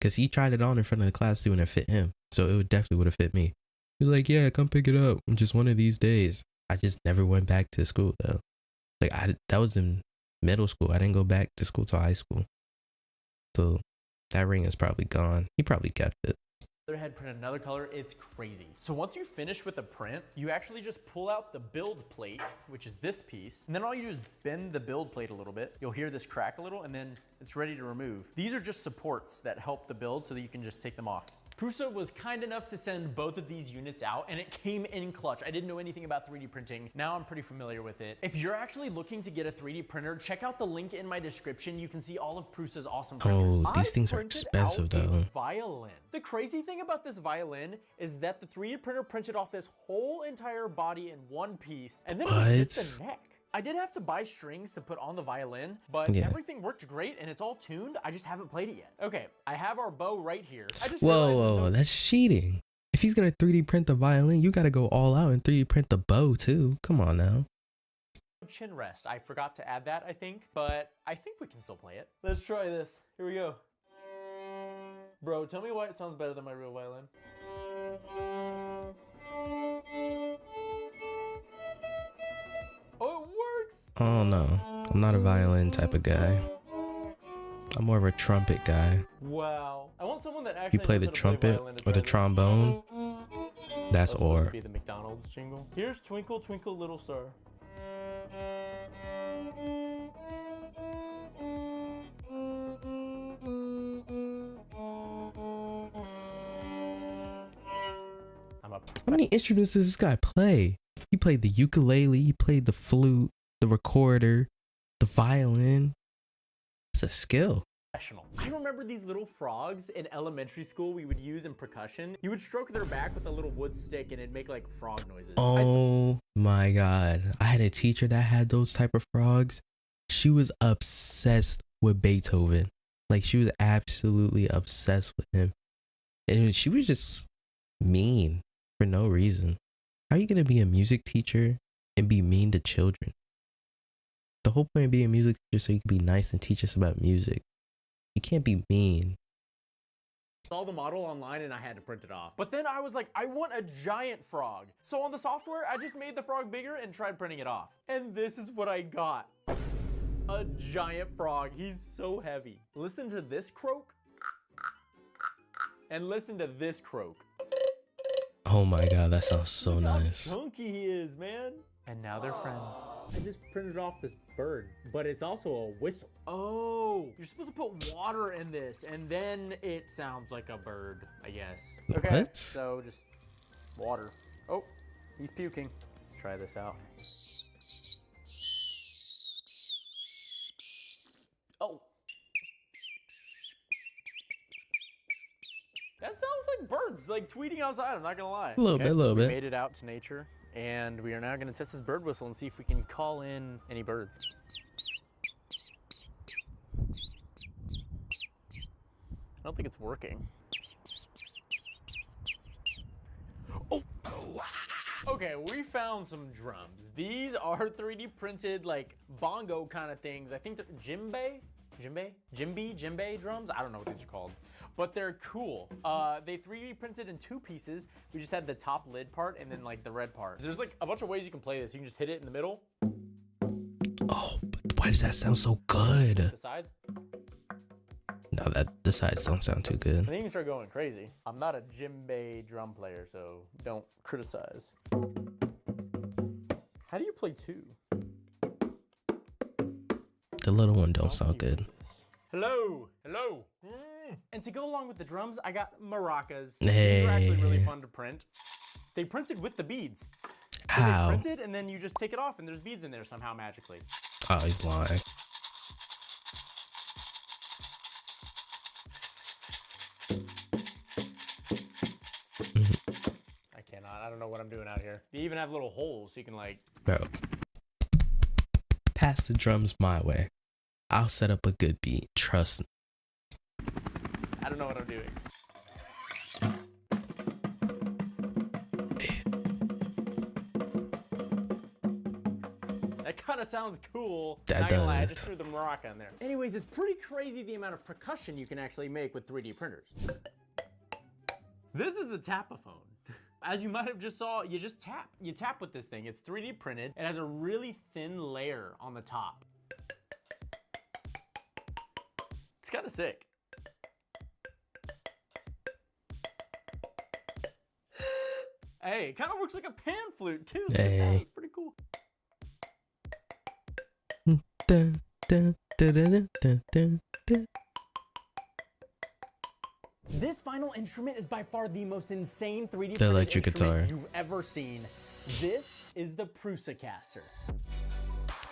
[SPEAKER 1] Because he tried it on in front of the class too, and it fit him. So it definitely would have fit me. He was like, yeah, come pick it up just one of these days. I just never went back to school though. Like that was in middle school. I didn't go back to school till high school. So that ring is probably gone. He probably kept it.
[SPEAKER 2] Head, print another color. It's crazy. So once you finish with the print, you actually just pull out the build plate, which is this piece, and then all you do is bend the build plate a little bit. You'll hear this crack a little, and then it's ready to remove. These are just supports that help the build so that you can just take them off. Prusa was kind enough to send both of these units out, and it came in clutch. I didn't know anything about 3D printing. Now I'm pretty familiar with it. If you're actually looking to get a 3D printer, check out the link in my description. You can see all of Prusa's awesome printers.
[SPEAKER 1] Oh, these things are expensive though.
[SPEAKER 2] Violin. The crazy thing about this violin is that the 3D printer printed off this whole entire body in one piece, and then it was just the neck. I did have to buy strings to put on the violin, but everything worked great and it's all tuned. I just haven't played it yet. Okay, I have our bow right here.
[SPEAKER 1] Whoa, that's cheating. If he's gonna 3D print the violin, you gotta go all out and 3D print the bow too. Come on now.
[SPEAKER 2] Chin rest. I forgot to add that, I think, but I think we can still play it. Let's try this. Here we go. Bro, tell me why it sounds better than my real violin. Oh, it works!
[SPEAKER 1] Oh no, I'm not a violin type of guy. I'm more of a trumpet guy.
[SPEAKER 2] Wow. I want someone that actually
[SPEAKER 1] you play the trumpet or the trombone. That's or.
[SPEAKER 2] Be the McDonald's jingle. Here's Twinkle Twinkle Little Star.
[SPEAKER 1] How many instruments does this guy play? He played the ukulele, he played the flute, the recorder, the violin. That's a skill.
[SPEAKER 2] I remember these little frogs in elementary school we would use in percussion. You would stroke their back with a little wood stick and it'd make like frog noises.
[SPEAKER 1] Oh my god. I had a teacher that had those type of frogs. She was obsessed with Beethoven. Like she was absolutely obsessed with him. And she was just mean for no reason. How are you gonna be a music teacher and be mean to children? The whole point of being a music teacher is so you can be nice and teach us about music. You can't be mean.
[SPEAKER 2] Saw the model online and I had to print it off. But then I was like, I want a giant frog. So on the software, I just made the frog bigger and tried printing it off. And this is what I got. A giant frog. He's so heavy. Listen to this croak. And listen to this croak.
[SPEAKER 1] Oh my god, that sounds so
[SPEAKER 2] Look
[SPEAKER 1] nice.
[SPEAKER 2] how chunky he is, man. And now they're friends. I just printed off this bird, but it's also a whistle. Oh, you're supposed to put water in this, and then it sounds like a bird, I guess. Okay,
[SPEAKER 1] What?
[SPEAKER 2] so just water. Oh, he's puking. Let's try this out. Oh. That sounds like birds, like tweeting outside, I'm not gonna lie.
[SPEAKER 1] A little bit.
[SPEAKER 2] We made it out to nature, and we are now gonna test this bird whistle and see if we can call in any birds. I don't think it's working. Oh! Okay, we found some drums. These are 3D printed, like, bongo kind of things. I think they're djembe drums? I don't know what these are called. But they're cool. They 3D printed in 2 pieces. We just had the top lid part and then like the red part. There's like a bunch of ways you can play this. You can just hit it in the middle.
[SPEAKER 1] Oh, but why does that sound so good?
[SPEAKER 2] The sides.
[SPEAKER 1] No, the sides don't sound too good.
[SPEAKER 2] And then you can start going crazy. I'm not a djembe drum player, so don't criticize. How do you play 2?
[SPEAKER 1] The little one don't sound good.
[SPEAKER 2] Hello. And to go along with the drums, I got maracas.
[SPEAKER 1] Hey.
[SPEAKER 2] These are actually really fun to print. They printed with the beads. So
[SPEAKER 1] How?
[SPEAKER 2] they printed and then you just take it off and there's beads in there somehow magically.
[SPEAKER 1] Oh, he's lying.
[SPEAKER 2] I cannot. I don't know what I'm doing out here. They even have little holes so you can like...
[SPEAKER 1] Bro. Pass the drums my way. I'll set up a good beat. Trust me.
[SPEAKER 2] I don't know what I'm doing. That kind of sounds cool.
[SPEAKER 1] That
[SPEAKER 2] Not gonna lie, I
[SPEAKER 1] does.
[SPEAKER 2] just threw the maraca in there. Anyways, it's pretty crazy the amount of percussion you can actually make with 3D printers. This is the tapaphone. As you might have just saw, you just tap. You tap with this thing. It's 3D printed. It has a really thin layer on the top. It's kind of sick. Hey, it kind of works like a pan flute too. Look at that.
[SPEAKER 1] Hey.
[SPEAKER 2] It's pretty cool.
[SPEAKER 1] Dun, dun, dun, dun, dun, dun, dun.
[SPEAKER 2] This final instrument is by far the most insane 3D printed
[SPEAKER 1] electric
[SPEAKER 2] instrument
[SPEAKER 1] guitar.
[SPEAKER 2] you've ever seen. This is the Prusa caster.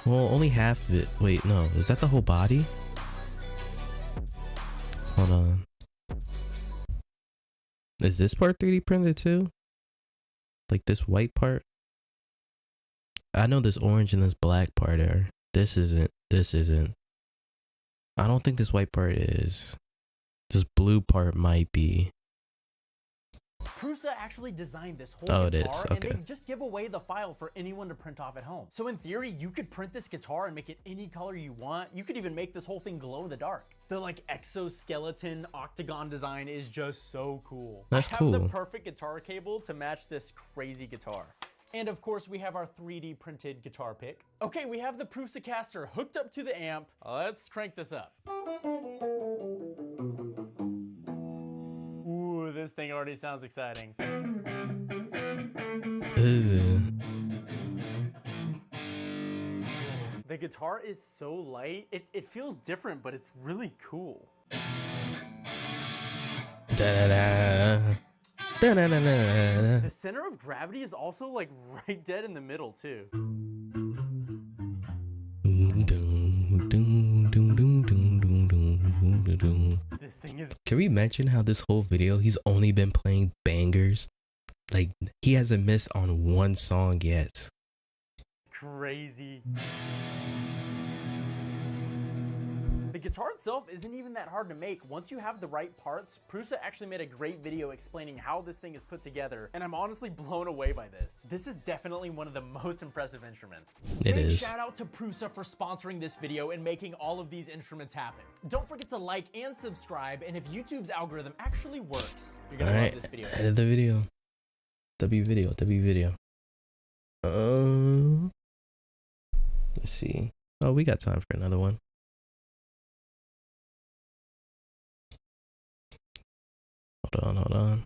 [SPEAKER 1] Well, only half of it. Wait, no. Is that the whole body? Hold on. Is this part 3D printed too? Like this white part? I know this orange and this black part are. This isn't. This isn't. I don't think this white part is. This blue part might be.
[SPEAKER 2] Prusa actually designed this whole
[SPEAKER 1] Oh, it
[SPEAKER 2] guitar,
[SPEAKER 1] is.
[SPEAKER 2] and
[SPEAKER 1] Okay.
[SPEAKER 2] they just give away the file for anyone to print off at home. So in theory, you could print this guitar and make it any color you want. You could even make this whole thing glow in the dark. The like exoskeleton octagon design is just so cool.
[SPEAKER 1] That's
[SPEAKER 2] I have
[SPEAKER 1] cool.
[SPEAKER 2] the perfect guitar cable to match this crazy guitar. And of course, we have our 3D printed guitar pick. Okay, we have the Prusa caster hooked up to the amp. Let's crank this up. Ooh, this thing already sounds exciting.
[SPEAKER 1] Ugh.
[SPEAKER 2] The guitar is so light. It feels different, but it's really cool.
[SPEAKER 1] Da-da-da. Da-da-da-da.
[SPEAKER 2] The center of gravity is also like right dead in the middle too.
[SPEAKER 1] Doom, doom, doom, doom, doom, doom,
[SPEAKER 2] This thing is
[SPEAKER 1] Can we mention how this whole video he's only been playing bangers? Like, he hasn't missed on one song yet.
[SPEAKER 2] crazy. The guitar itself isn't even that hard to make. Once you have the right parts, Prusa actually made a great video explaining how this thing is put together, and I'm honestly blown away by this. This is definitely one of the most impressive instruments.
[SPEAKER 1] It
[SPEAKER 2] Big
[SPEAKER 1] is.
[SPEAKER 2] shout out to Prusa for sponsoring this video and making all of these instruments happen. Don't forget to like and subscribe, and if YouTube's algorithm actually works, you're gonna love this video.
[SPEAKER 1] Edit the video. W video. Let's see. Oh, we got time for another one. Hold on.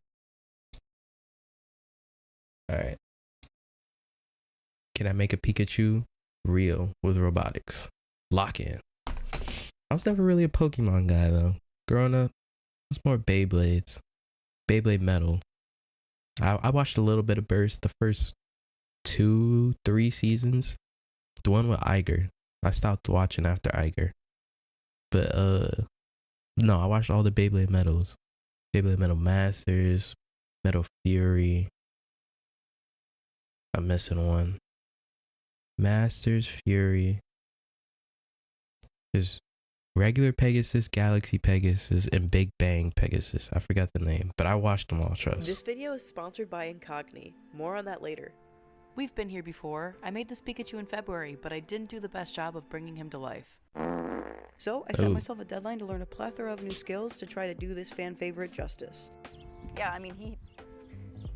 [SPEAKER 1] All right. Can I make a Pikachu real with robotics? Lock in. I was never really a Pokemon guy though. Growing up, it was more Beyblades. Beyblade Metal. I watched a little bit of Burst, the first 2-3 seasons. The one with Iger. I stopped watching after Iger. But no, I watched all the Beyblade Metals. Beyblade Metal Masters, Metal Fury. I'm missing one. Masters, Fury. There's regular Pegasus, Galaxy Pegasus, and Big Bang Pegasus. I forgot the name, but I watched them all, trust.
[SPEAKER 3] This video is sponsored by Incogni. More on that later. We've been here before. I made this Pikachu in February, but I didn't do the best job of bringing him to life. So I set myself a deadline to learn a plethora of new skills to try to do this fan favorite justice.
[SPEAKER 4] Yeah, I mean,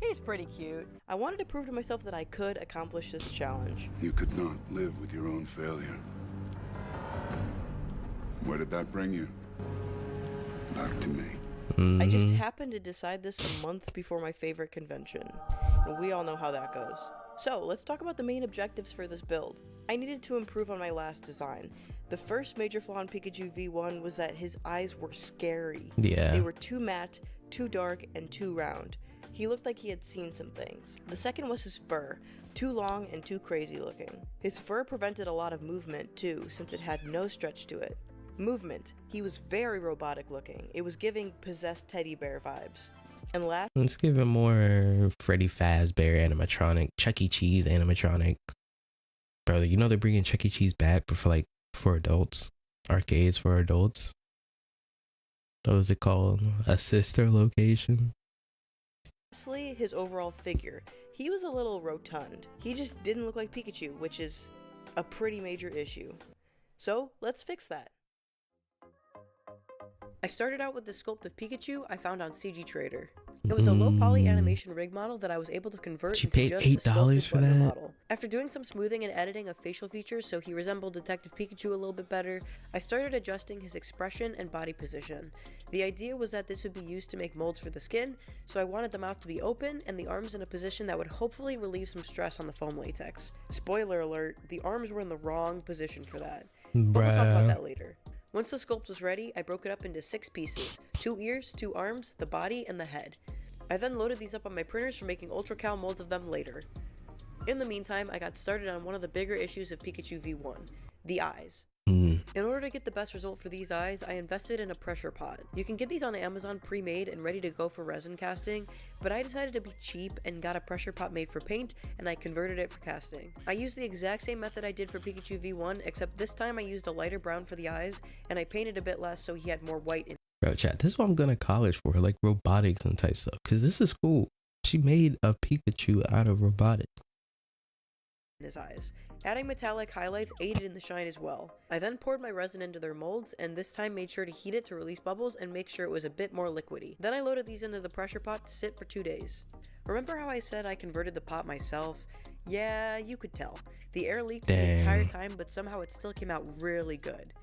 [SPEAKER 4] he's pretty cute.
[SPEAKER 3] I wanted to prove to myself that I could accomplish this challenge.
[SPEAKER 5] You could not live with your own failure. Where did that bring you? Back to me.
[SPEAKER 3] I just happened to decide this a month before my favorite convention, and we all know how that goes. So let's talk about the main objectives for this build. I needed to improve on my last design. The first major flaw in Pikachu V1 was that his eyes were scary.
[SPEAKER 1] Yeah.
[SPEAKER 3] They were too matte, too dark, and too round. He looked like he had seen some things. The second was his fur, too long and too crazy looking. His fur prevented a lot of movement too, since it had no stretch to it. Movement. He was very robotic looking. It was giving possessed teddy bear vibes. And last,
[SPEAKER 1] let's give him more Freddy Fazbear animatronic, Chuck E. Cheese animatronic. Brother, you know they're bringing Chuck E. Cheese back, but for adults, arcades for adults. What was it called? A sister location.
[SPEAKER 3] lastly, his overall figure. He was a little rotund. He just didn't look like Pikachu, which is a pretty major issue. So let's fix that. I started out with the sculpt of Pikachu I found on CG Trader. It was a low poly animation rig model that I was able to convert
[SPEAKER 1] You
[SPEAKER 3] into
[SPEAKER 1] paid
[SPEAKER 3] just a
[SPEAKER 1] $8
[SPEAKER 3] sculpted
[SPEAKER 1] for
[SPEAKER 3] Blender
[SPEAKER 1] that?
[SPEAKER 3] model. After doing some smoothing and editing of facial features so he resembled Detective Pikachu a little bit better, I started adjusting his expression and body position. The idea was that this would be used to make molds for the skin, so I wanted the mouth to be open and the arms in a position that would hopefully relieve some stress on the foam latex. Spoiler alert, the arms were in the wrong position for that. But we'll talk about that later. Once the sculpt was ready, I broke it up into 6 pieces: 2 ears, 2 arms, the body, and the head. I then loaded these up on my printers for making Ultra Cal molds of them later. In the meantime, I got started on one of the bigger issues of Pikachu V1, the eyes. In order to get the best result for these eyes, I invested in a pressure pot. You can get these on Amazon pre-made and ready to go for resin casting, but I decided to be cheap and got a pressure pot made for paint, and I converted it for casting. I used the exact same method I did for Pikachu V1, except this time I used a lighter brown for the eyes, and I painted a bit less so he had more white in.
[SPEAKER 1] Bro, chat, this is what I'm going to college for, like robotics and type stuff, because this is cool. She made a Pikachu out of robotics.
[SPEAKER 3] His eyes. Adding metallic highlights aided in the shine as well. I then poured my resin into their molds, and this time made sure to heat it to release bubbles and make sure it was a bit more liquidy. Then I loaded these into the pressure pot to sit for 2 days. Remember how I said I converted the pot myself? Yeah, you could tell. The air leaked the entire time, but somehow it still came out really good.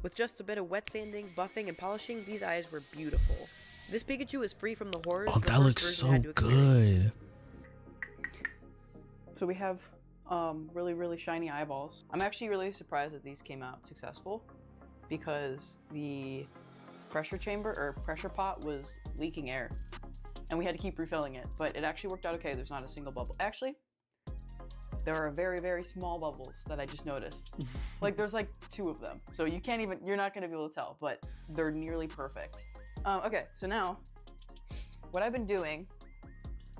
[SPEAKER 3] With just a bit of wet sanding, buffing, and polishing, these eyes were beautiful. This Pikachu is free from the horrors.
[SPEAKER 1] Oh, that looks so good.
[SPEAKER 4] So we have really shiny eyeballs. I'm actually really surprised that these came out successful because the pressure chamber or pressure pot was leaking air and we had to keep refilling it, but it actually worked out okay. There's not a single bubble. Actually, there are very small bubbles that I just noticed. Like there's like 2 of them. So you're not gonna be able to tell, but they're nearly perfect. Okay, so now what I've been doing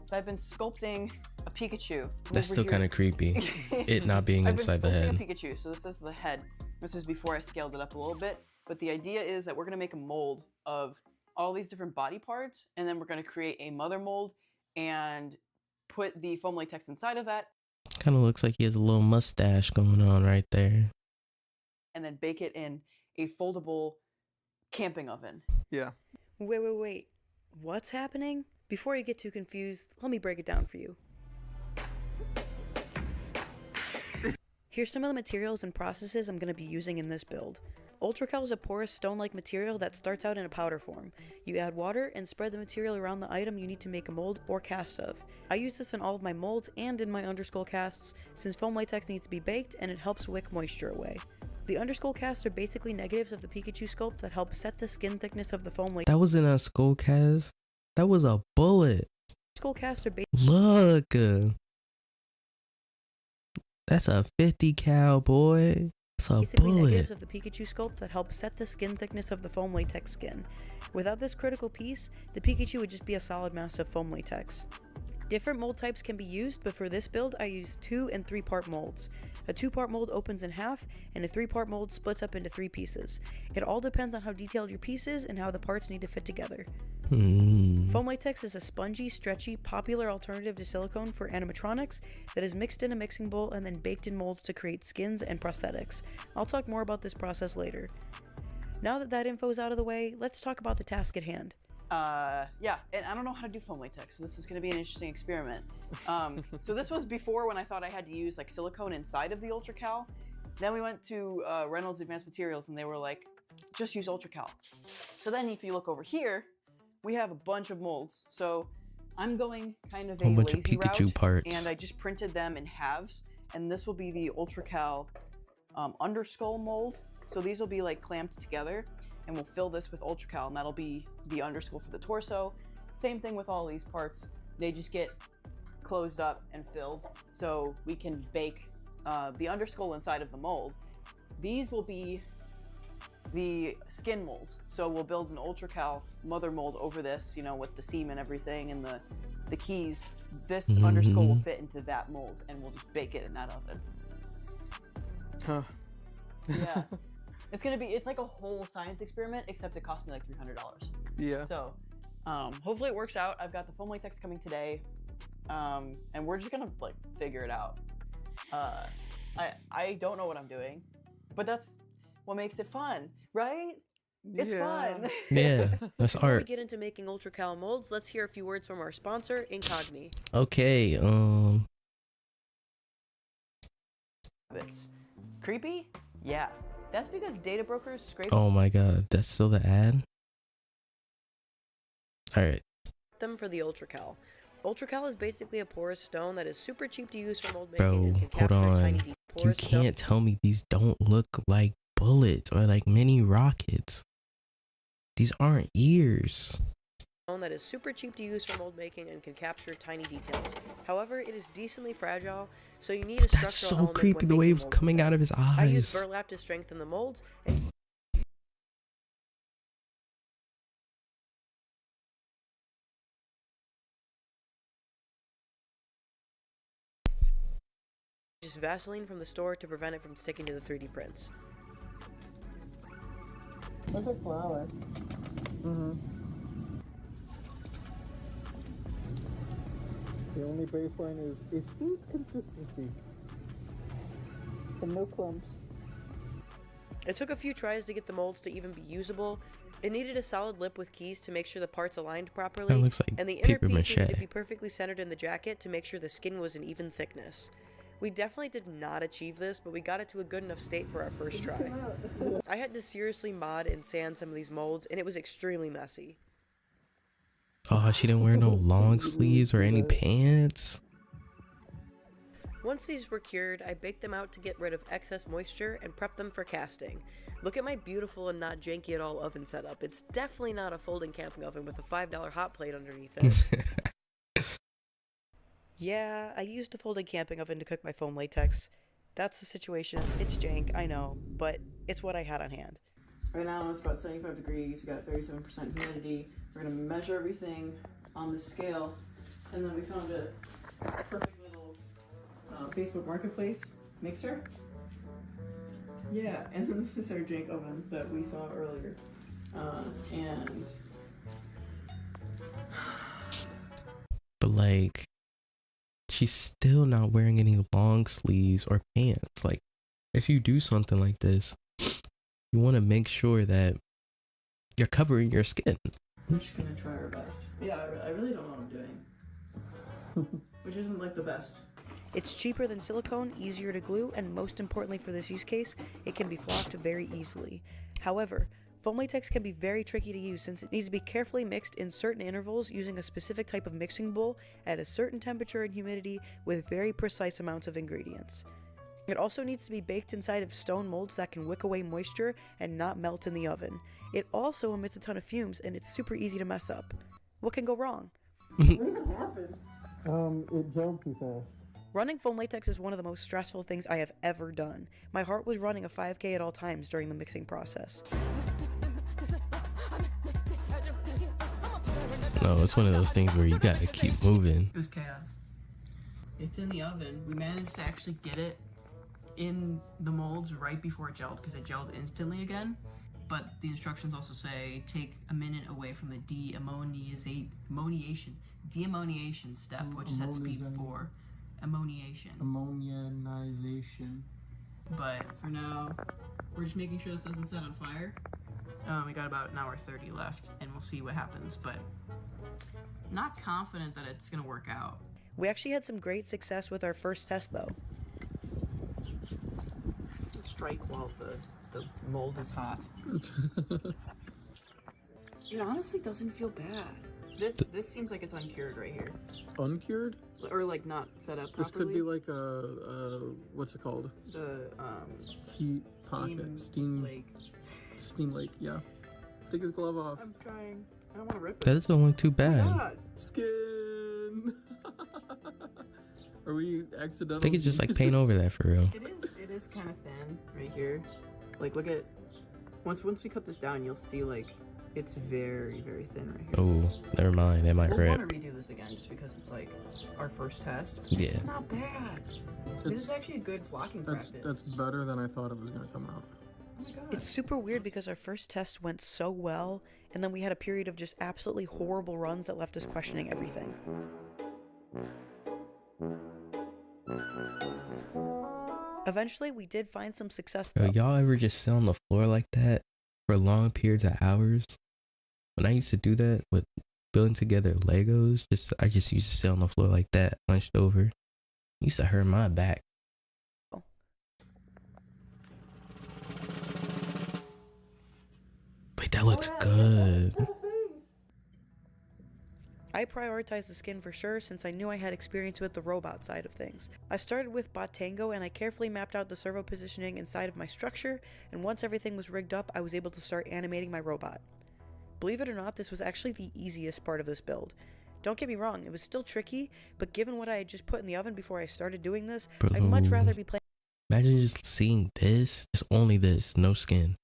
[SPEAKER 4] is I've been sculpting a Pikachu.
[SPEAKER 1] That's still kind of creepy. It not being inside the
[SPEAKER 4] I've
[SPEAKER 1] head.
[SPEAKER 4] been sculpting a Pikachu, so this is the head. This is before I scaled it up a little bit. But the idea is that we're gonna make a mold of all these different body parts, and then we're gonna create a mother mold and put the foam latex inside of that,
[SPEAKER 1] Kind of looks like he has a little mustache going on right there.
[SPEAKER 4] and then bake it in a foldable camping oven.
[SPEAKER 6] Yeah.
[SPEAKER 3] Wait. What's happening? Before you get too confused, let me break it down for you. Here's some of the materials and processes I'm going to be using in this build. Ultracal is a porous stone-like material that starts out in a powder form. You add water and spread the material around the item you need to make a mold or cast of. I use this in all of my molds and in my underskull casts, since foam latex needs to be baked and it helps wick moisture away. The underskull casts are basically negatives of the Pikachu sculpt that help set the skin thickness of the foam latex.
[SPEAKER 1] That wasn't a skull cast. That was a bullet.
[SPEAKER 3] Skull casts are
[SPEAKER 1] Look. That's a 50 cal, boy. It's a
[SPEAKER 3] basically negatives
[SPEAKER 1] bullet.
[SPEAKER 3] of the Pikachu sculpt that help set the skin thickness of the foam latex skin. Without this critical piece, the Pikachu would just be a solid mass of foam latex. Different mold types can be used, but for this build I used 2 and 3 part molds. A 2-part mold opens in half, and a 3-part mold splits up into 3 pieces. It all depends on how detailed your piece is and how the parts need to fit together. Foam latex is a spongy, stretchy, popular alternative to silicone for animatronics that is mixed in a mixing bowl and then baked in molds to create skins and prosthetics. I'll talk more about this process later. Now that info is out of the way, let's talk about the task at hand.
[SPEAKER 4] Yeah, and I don't know how to do foam latex, so this is going to be an interesting experiment. So this was before when I thought I had to use like silicone inside of the Ultracal. Then we went to Reynolds Advanced Materials and they were like, just use Ultracal. So then if you look over here, we have a bunch of molds. So I'm going kind of a
[SPEAKER 1] bunch of
[SPEAKER 4] lazy
[SPEAKER 1] Pikachu
[SPEAKER 4] route,
[SPEAKER 1] parts.
[SPEAKER 4] and I just printed them in halves, and this will be the Ultracal underskull mold. So these will be like clamped together, and we'll fill this with Ultracal, and that'll be the underskull for the torso. Same thing with all these parts. They just get closed up and filled, so we can bake the underskull inside of the mold. These will be the skin molds. So we'll build an Ultracal mother mold over this, you know, with the seam and everything and the keys. This underskull will fit into that mold, and we'll just bake it in that oven.
[SPEAKER 6] Huh.
[SPEAKER 4] Yeah. It's like a whole science experiment, except it cost me like $300.
[SPEAKER 6] Yeah.
[SPEAKER 4] So hopefully it works out. I've got the foam latex coming today, and we're just gonna like figure it out. I don't know what I'm doing, but that's what makes it fun, right? It's fun.
[SPEAKER 1] Yeah, that's
[SPEAKER 3] Before we
[SPEAKER 1] art.
[SPEAKER 3] get into making Ultracal molds, let's hear a few words from our sponsor, Incogni.
[SPEAKER 1] Okay,
[SPEAKER 4] It's creepy? Yeah. That's because data brokers scrape
[SPEAKER 1] oh my god, that's still the ad? Alright.
[SPEAKER 3] them for the Ultracal. Ultracal is basically a porous stone that is super cheap to use for mold making
[SPEAKER 1] Bro,
[SPEAKER 3] and can
[SPEAKER 1] hold
[SPEAKER 3] capture
[SPEAKER 1] on.
[SPEAKER 3] tiny details.
[SPEAKER 1] You
[SPEAKER 3] Porous stone
[SPEAKER 1] can't tell me these don't look like bullets or like mini rockets. These aren't ears.
[SPEAKER 3] that is super cheap to use for mold making and can capture tiny details. However, it is decently fragile, so you need a structural
[SPEAKER 1] That's so
[SPEAKER 3] element
[SPEAKER 1] creepy
[SPEAKER 3] when
[SPEAKER 1] the way it
[SPEAKER 3] making
[SPEAKER 1] was
[SPEAKER 3] molds
[SPEAKER 1] coming
[SPEAKER 3] with it.
[SPEAKER 1] out of his
[SPEAKER 3] I use
[SPEAKER 1] eyes.
[SPEAKER 3] burlap to strengthen the molds and use Vaseline from the store to prevent it from sticking to the 3D prints.
[SPEAKER 7] Looks like flour. The only baseline is smooth consistency. And no clumps.
[SPEAKER 3] It took a few tries to get the molds to even be usable. It needed a solid lip with keys to make sure the parts aligned properly,
[SPEAKER 1] That looks like
[SPEAKER 3] and the inner
[SPEAKER 1] paper
[SPEAKER 3] piece needed
[SPEAKER 1] mache.
[SPEAKER 3] to be perfectly centered in the jacket to make sure the skin was an even thickness. We definitely did not achieve this, but we got it to a good enough state for our first try. I had to seriously mod and sand some of these molds, and it was extremely messy.
[SPEAKER 1] Oh, she didn't wear no long sleeves or any pants.
[SPEAKER 3] Once these were cured, I baked them out to get rid of excess moisture and prep them for casting. Look at my beautiful and not janky at all oven setup. It's definitely not a folding camping oven with a $5 hot plate underneath it. Yeah, I used a folding camping oven to cook my foam latex. That's the situation. It's jank, I know, but it's what I had on hand.
[SPEAKER 4] Right now it's about 75 degrees, we got 37% humidity. We're gonna measure everything on the scale, and then we found a perfect little Facebook Marketplace mixer. Yeah, and then this is our jank oven that we saw earlier. And
[SPEAKER 1] But like, she's still not wearing any long sleeves or pants. Like, if you do something like this, you want to make sure that you're covering your skin.
[SPEAKER 4] we're just gonna try our best. Yeah, I really don't know what I'm doing. Which isn't like the best.
[SPEAKER 3] It's cheaper than silicone, easier to glue, and most importantly for this use case, it can be flocked very easily. However, foam latex can be very tricky to use since it needs to be carefully mixed in certain intervals using a specific type of mixing bowl at a certain temperature and humidity with very precise amounts of ingredients. It also needs to be baked inside of stone molds that can wick away moisture and not melt in the oven. It also emits a ton of fumes and it's super easy to mess up. What can go wrong?
[SPEAKER 7] What even happened? It gelled too fast.
[SPEAKER 3] Running foam latex is one of the most stressful things I have ever done. My heart was running a 5K at all times during the mixing process.
[SPEAKER 1] No, it's one of those things where you gotta keep moving.
[SPEAKER 4] It was chaos. It's in the oven. We managed to actually get it in the molds right before it gelled because it gelled instantly again. But the instructions also say take a minute away from the deammoniation step, which is at speed 4. Ammoniation.
[SPEAKER 7] Ammonianization.
[SPEAKER 4] But for now, we're just making sure this doesn't set on fire. We got about an hour 30 left, and we'll see what happens. But not confident that it's gonna work out.
[SPEAKER 3] We actually had some great success with our first test though.
[SPEAKER 4] Strike while the mold is hot. It honestly doesn't feel bad. This seems like it's uncured right here,
[SPEAKER 6] Uncured?
[SPEAKER 4] or like not set up properly.
[SPEAKER 6] This could be like a what's it called?
[SPEAKER 4] The
[SPEAKER 6] Heat pocket. Steam lake, yeah. Take his glove off.
[SPEAKER 4] I'm trying. I don't want to rip it.
[SPEAKER 1] That doesn't look too bad.
[SPEAKER 4] God.
[SPEAKER 6] Skin. Are we accidentally?
[SPEAKER 1] They could just like paint over that for real.
[SPEAKER 4] It is kind of thin right here. Like look at once we cut this down, you'll see like it's very very thin right here.
[SPEAKER 1] Oh, never mind. That might
[SPEAKER 4] We'll
[SPEAKER 1] rip.
[SPEAKER 4] want to redo this again just because it's like our first test.
[SPEAKER 1] Yeah.
[SPEAKER 4] It's not bad. This is actually a good flocking practice.
[SPEAKER 6] That's better than I thought it was gonna come out.
[SPEAKER 4] Oh my god.
[SPEAKER 3] It's super weird because our first test went so well, and then we had a period of just absolutely horrible runs that left us questioning everything. Eventually, we did find some success
[SPEAKER 1] Yo,
[SPEAKER 3] though.
[SPEAKER 1] y'all ever just sit on the floor like that for long periods of hours? When I used to do that with building together Legos, I just used to sit on the floor like that, hunched over. It used to hurt my back. Wait, that looks good.
[SPEAKER 3] I prioritized the skin for sure since I knew I had experience with the robot side of things. I started with Bot Tango and I carefully mapped out the servo positioning inside of my structure, and once everything was rigged up, I was able to start animating my robot. Believe it or not, this was actually the easiest part of this build. Don't get me wrong, it was still tricky, but given what I had just put in the oven before I started doing this, I'd much rather be playing
[SPEAKER 1] Imagine just seeing this, just only this, no skin.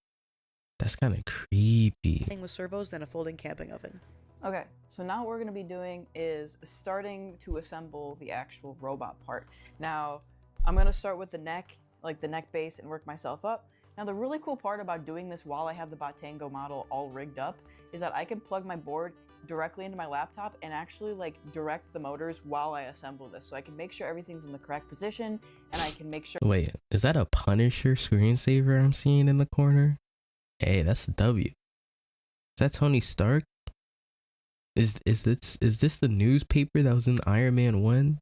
[SPEAKER 1] That's kind of creepy.
[SPEAKER 3] with servos than a folding camping oven.
[SPEAKER 4] Okay, so now what we're going to be doing is starting to assemble the actual robot part. Now, I'm going to start with the neck, like the neck base, and work myself up. Now, the really cool part about doing this while I have the Bot Tango model all rigged up is that I can plug my board directly into my laptop and actually like direct the motors while I assemble this. So I can make sure everything's in the correct position, and I can make sure...
[SPEAKER 1] Wait, is that a Punisher screensaver I'm seeing in the corner? Hey, that's a W. Is that Tony Stark? Is this the newspaper that was in Iron Man 1?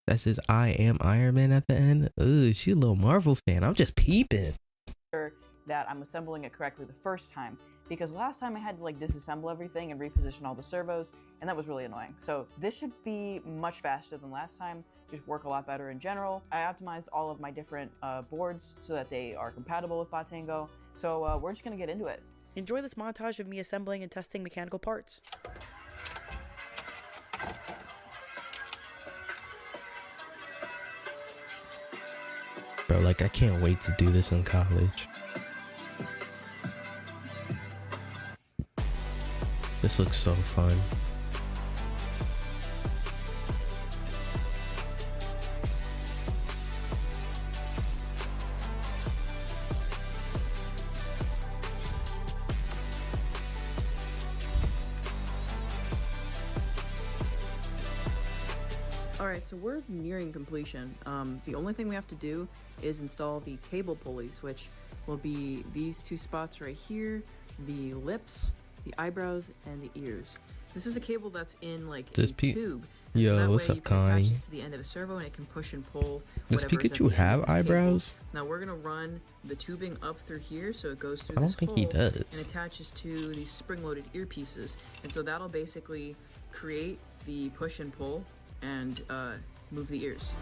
[SPEAKER 1] That says I am Iron Man at the end? Ugh, she's a little Marvel fan. I'm just peeping.
[SPEAKER 4] that I'm assembling it correctly the first time, because last time I had to like disassemble everything and reposition all the servos, and that was really annoying. So this should be much faster than last time, just work a lot better in general. I optimized all of my different boards so that they are compatible with Bot Tango. So we're just gonna get into it.
[SPEAKER 3] Enjoy this montage of me assembling and testing mechanical parts.
[SPEAKER 1] Bro, like I can't wait to do this in college. This looks so fun.
[SPEAKER 4] Alright, so we're nearing completion. The only thing we have to do is install the cable pulleys, which will be these two spots right here, the lips, the eyebrows, and the ears. This is a cable that's in like a tube.
[SPEAKER 1] Yo,
[SPEAKER 4] that
[SPEAKER 1] what's
[SPEAKER 4] way
[SPEAKER 1] up,
[SPEAKER 4] you can attach
[SPEAKER 1] Connie?
[SPEAKER 4] it to the end of a servo and it can push and pull.
[SPEAKER 1] Does
[SPEAKER 4] whatever is at
[SPEAKER 1] Pikachu
[SPEAKER 4] the end
[SPEAKER 1] have
[SPEAKER 4] of the cable.
[SPEAKER 1] eyebrows?
[SPEAKER 4] Now we're gonna run the tubing up through here so it goes through
[SPEAKER 1] I don't
[SPEAKER 4] this
[SPEAKER 1] think he
[SPEAKER 4] hole
[SPEAKER 1] does.
[SPEAKER 4] and attaches to these spring-loaded earpieces. And so that'll basically create the push and pull and move the ears.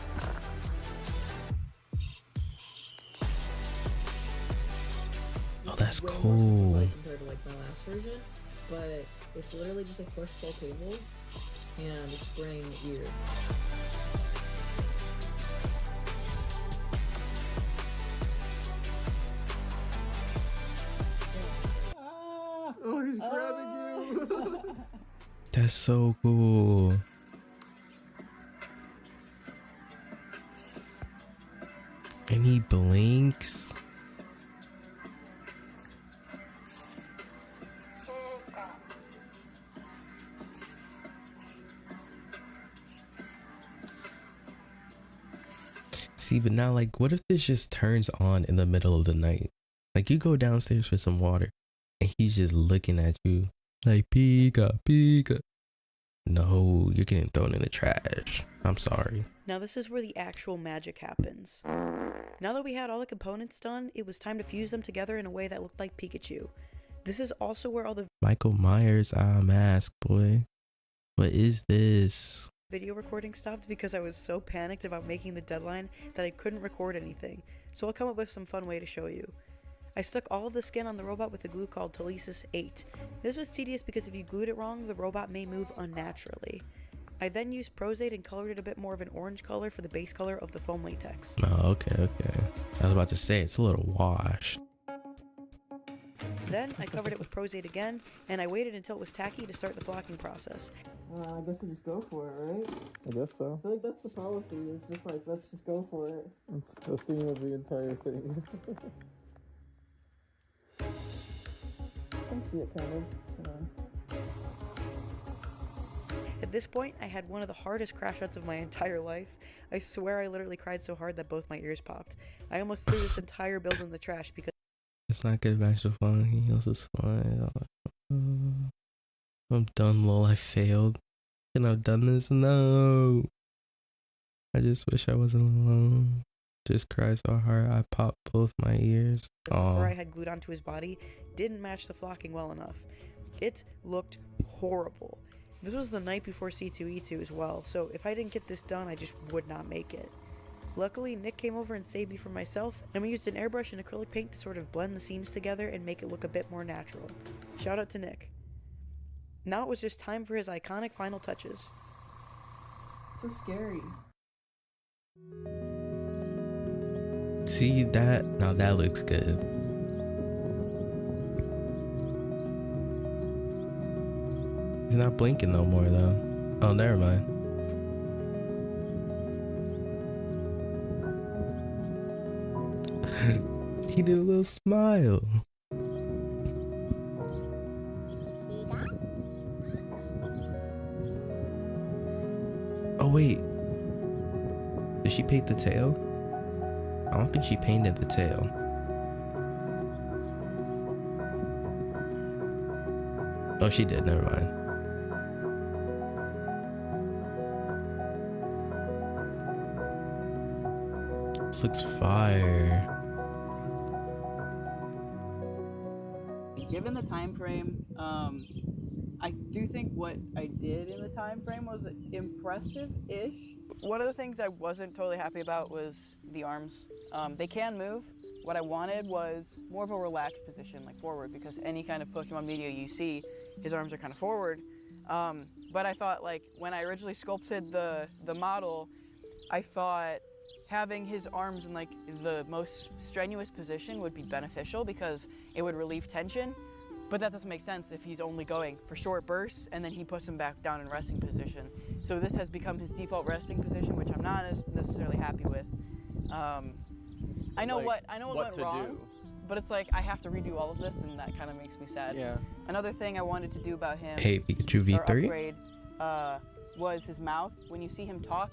[SPEAKER 1] Oh, that's
[SPEAKER 3] Way more
[SPEAKER 1] cool.
[SPEAKER 3] simplified compared to like my last version, but it's literally just a push pull cable and a spring ear.
[SPEAKER 6] Oh, he's grabbing you.
[SPEAKER 1] That's so cool. And he blinks. See, but now, like, what if this just turns on in the middle of the night? Like, you go downstairs for some water, and he's just looking at you, like, Pika, Pika. No, you're getting thrown in the trash. I'm sorry.
[SPEAKER 3] Now this is where the actual magic happens. Now that we had all the components done, it was time to fuse them together in a way that looked like Pikachu. This is also where all the
[SPEAKER 1] Michael Myers mask, boy. What is this?
[SPEAKER 3] video recording stopped because I was so panicked about making the deadline that I couldn't record anything, so I'll come up with some fun way to show you. I stuck all of the skin on the robot with a glue called Telesis 8. This was tedious because if you glued it wrong, the robot may move unnaturally. I then used Prozade and colored it a bit more of an orange color for the base color of the foam latex.
[SPEAKER 1] Oh, okay. I was about to say, it's a little washed.
[SPEAKER 3] Then I covered it with Prozade again, and I waited until it was tacky to start the flocking process.
[SPEAKER 7] I guess we just go for it, right?
[SPEAKER 6] I guess so.
[SPEAKER 7] I feel like that's the policy. It's just like, let's just go for it.
[SPEAKER 6] It's the theme of the entire thing.
[SPEAKER 7] I can see it kind of.
[SPEAKER 3] At this point, I had one of the hardest crash outs of my entire life. I swear I literally cried so hard that both my ears popped. I almost threw this entire build in the trash because
[SPEAKER 1] It's not good match the fun. He also slide. I'm done, lol. I failed. Couldn't have done this. No. I just wish I wasn't alone. Just cried so hard I popped both my ears.
[SPEAKER 3] the fur I had glued onto his body didn't match the flocking well enough. It looked horrible. This was the night before C2E2 as well, so if I didn't get this done, I just would not make it. Luckily, Nick came over and saved me from myself, and we used an airbrush and acrylic paint to sort of blend the seams together and make it look a bit more natural. Shout out to Nick. Now it was just time for his iconic final touches.
[SPEAKER 4] So scary.
[SPEAKER 1] See that? Now that looks good. He's not blinking no more though. Oh, never mind. He did a little smile. Oh wait, did she paint the tail? I don't think she painted the tail. Oh, she did, never mind. This looks fire.
[SPEAKER 4] Given the time frame, I do think what I did in the time frame was impressive-ish. One of the things I wasn't totally happy about was the arms. They can move. What I wanted was more of a relaxed position, like forward, because any kind of Pokemon video you see, his arms are kind of forward. But I thought, like, when I originally sculpted the model, I thought having his arms in like the most strenuous position would be beneficial because it would relieve tension. But that doesn't make sense if he's only going for short bursts and then he puts him back down in resting position. So this has become his default resting position, which I'm not necessarily happy with. I know what went wrong, but it's like I have to redo all of this, and that kind of makes me sad.
[SPEAKER 6] Yeah.
[SPEAKER 4] Another thing I wanted to do about him,
[SPEAKER 1] Hey, Pikachu V3?
[SPEAKER 4] or upgrade, was his mouth. When you see him talk,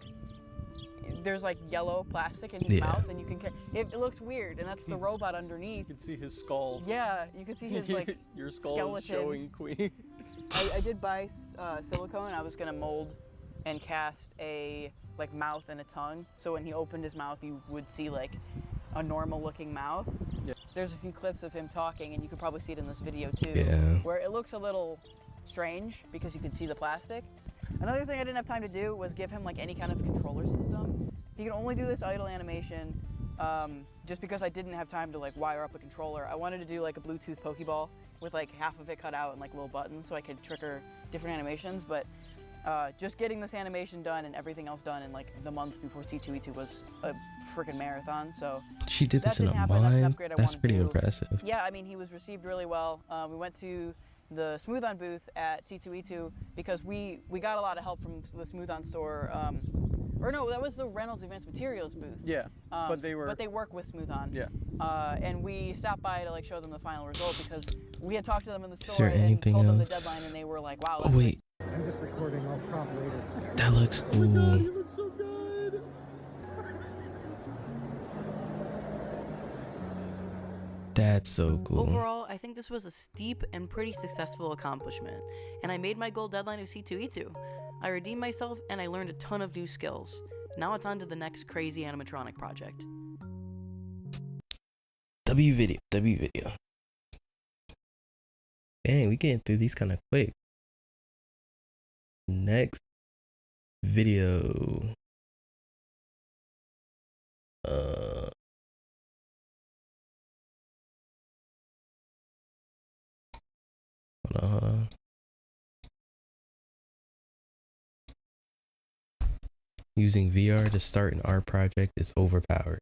[SPEAKER 4] there's like yellow plastic in his mouth, and you can it looks weird, and that's the robot underneath.
[SPEAKER 6] You can see his skull.
[SPEAKER 4] Yeah, you can see his like
[SPEAKER 6] your skull
[SPEAKER 4] skeleton.
[SPEAKER 6] is showing, Queen.
[SPEAKER 4] I did buy silicone. I was gonna mold and cast a like mouth and a tongue, so when he opened his mouth, you would see like a normal looking mouth.
[SPEAKER 6] Yeah.
[SPEAKER 4] There's a few clips of him talking, and you could probably see it in this video too, where it looks a little strange because you can see the plastic. Another thing I didn't have time to do was give him like any kind of controller system. He can only do this idle animation just because I didn't have time to like wire up a controller. I wanted to do like a Bluetooth Pokeball with like half of it cut out and like little buttons so I could trigger different animations, but just getting this animation done and everything else done in like the month before C2E2 was a freaking marathon. So
[SPEAKER 1] She did this in a
[SPEAKER 4] That's an
[SPEAKER 1] month?
[SPEAKER 4] upgrade I
[SPEAKER 1] That's
[SPEAKER 4] wanted
[SPEAKER 1] pretty
[SPEAKER 4] to do.
[SPEAKER 1] impressive.
[SPEAKER 4] Yeah, I mean, he was received really well. We went to the Smooth-On booth at C2E2 because we got a lot of help from the Smooth-On store. Or no, that was the Reynolds Advanced Materials booth.
[SPEAKER 6] Yeah, but they
[SPEAKER 4] work with Smooth-On.
[SPEAKER 6] Yeah.
[SPEAKER 4] And we stopped by to like show them the final result because we had talked to them in the
[SPEAKER 1] Is
[SPEAKER 4] store
[SPEAKER 1] there
[SPEAKER 4] and
[SPEAKER 1] anything
[SPEAKER 4] told them the
[SPEAKER 1] else?
[SPEAKER 4] deadline, and they were like, "Wow."
[SPEAKER 1] Oh, wait.
[SPEAKER 7] I'm just recording. I'll prompt later.
[SPEAKER 1] That looks
[SPEAKER 6] Oh my god, he
[SPEAKER 1] cool.
[SPEAKER 6] looks so good.
[SPEAKER 1] That's so cool.
[SPEAKER 3] Overall, I think this was a steep and pretty successful accomplishment, and I made my goal deadline of C2E2. I redeemed myself and I learned a ton of new skills. Now it's on to the next crazy animatronic project.
[SPEAKER 1] W video. Dang, we getting through these kind of quick. Next video. Hold on. Using VR to start an art project is overpowered.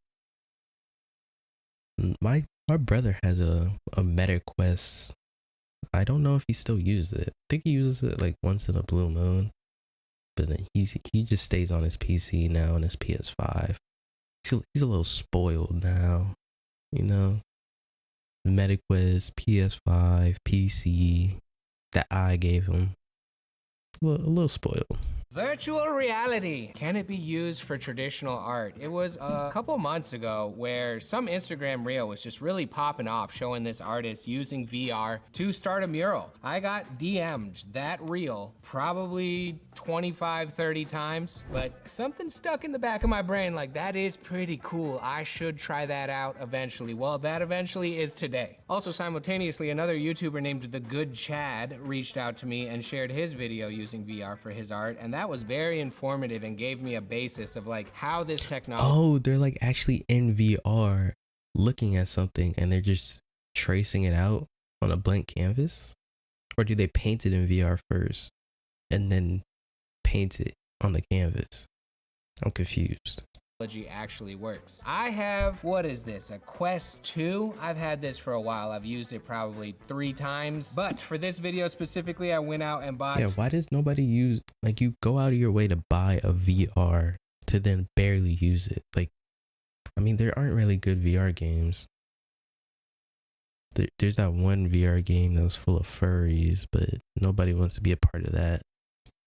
[SPEAKER 1] My brother has a MetaQuest. I don't know if he still uses it. I think he uses it like once in a blue moon. But then he just stays on his PC now and his PS5. He's a little spoiled now, you know. MetaQuest, PS5, PC that I gave him. A little spoiled.
[SPEAKER 8] Virtual reality. Can it be used for traditional art? It was a couple months ago where some Instagram reel was just really popping off showing this artist using VR to start a mural. I got DM'd that reel probably 25, 30 times, but something stuck in the back of my brain like that is pretty cool. I should try that out eventually. Well, that eventually is today. Also simultaneously, another YouTuber named The Good Chad reached out to me and shared his video using VR for his art, and that was very informative and gave me a basis of like how this technology.
[SPEAKER 1] Oh, they're like actually in VR looking at something and they're just tracing it out on a blank canvas? Or do they paint it in VR first and then paint it on the canvas? I'm confused.
[SPEAKER 8] Actually works. I have, what is this, a Quest 2? I've had this for a while. I've used it probably 3 times, but for this video specifically, I went out and bought.
[SPEAKER 1] Yeah, why does nobody use, like, you go out of your way to buy a VR to then barely use it? Like, I mean, there aren't really good VR games. There's that one VR game that was full of furries, but nobody wants to be a part of that.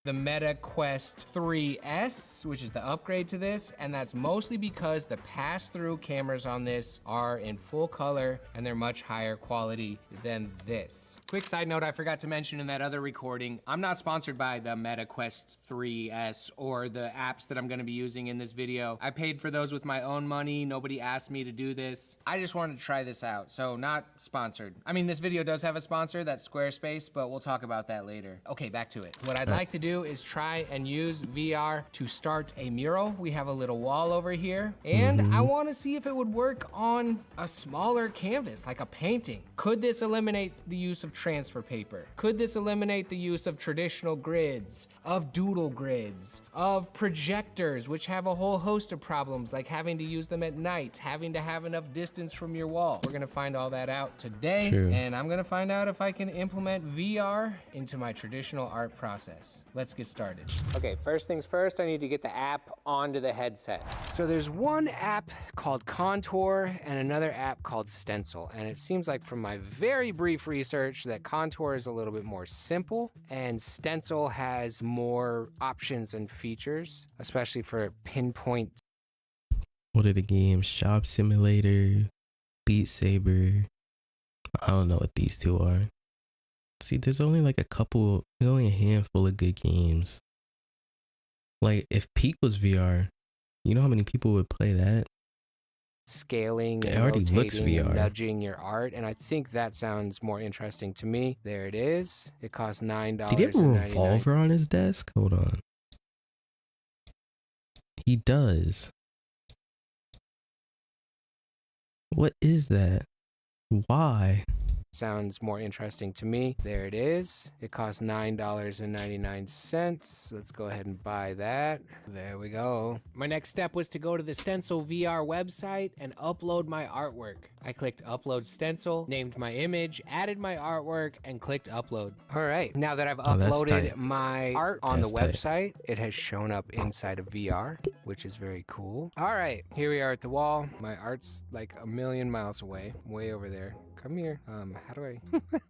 [SPEAKER 8] The Meta Quest 3S, which is the upgrade to this, and that's mostly because the pass-through cameras on this are in full color and they're much higher quality than this. Quick side note I forgot to mention in that other recording, I'm not sponsored by the Meta Quest 3S or the apps that I'm gonna be using in this video. I paid for those with my own money. Nobody asked me to do this. I just wanted to try this out, so not sponsored. I mean, this video does have a sponsor, that's Squarespace, but we'll talk about that later. Okay, back to it. What I'd like to do do is try and use VR to start a mural. We have a little wall over here, and I want to see if it would work on a smaller canvas, like a painting. Could this eliminate the use of transfer paper? Could this eliminate the use of traditional grids, of doodle grids, of projectors, which have a whole host of problems, like having to use them at night, having to have enough distance from your wall? We're gonna find all that out today, and I'm gonna find out if I can implement VR into my traditional art process. Let's get started. Okay, first things first, I need to get the app onto the headset. So there's one app called Contour and another app called Stencil, and it seems like from my very brief research that Contour is a little bit more simple and Stencil has more options and features, especially for pinpoint.
[SPEAKER 1] What are the games? Job Simulator, Beat Saber. I don't know what these two are. See, there's only like there's only a handful of good games. Like, if Peak was VR, you know how many people would play that?
[SPEAKER 8] Scaling
[SPEAKER 1] It
[SPEAKER 8] and
[SPEAKER 1] already looks
[SPEAKER 8] rotating and
[SPEAKER 1] VR.
[SPEAKER 8] nudging your art, and I think that sounds more interesting to me. There it is. It costs $9.99.
[SPEAKER 1] Did he have a revolver on his desk? Hold on. He does. What is that? Why?
[SPEAKER 8] Sounds more interesting to me. There it is. It costs $9.99. Let's go ahead and buy that. There we go. My next step was to go to the Stencil VR website and upload my artwork. I clicked upload stencil, named my image, added my artwork, and clicked upload. All right, now that I've uploaded my art on the website, it has shown up inside of VR, which is very cool. All right, here we are at the wall. My art's like a million miles away, way over there. Come here. How do I?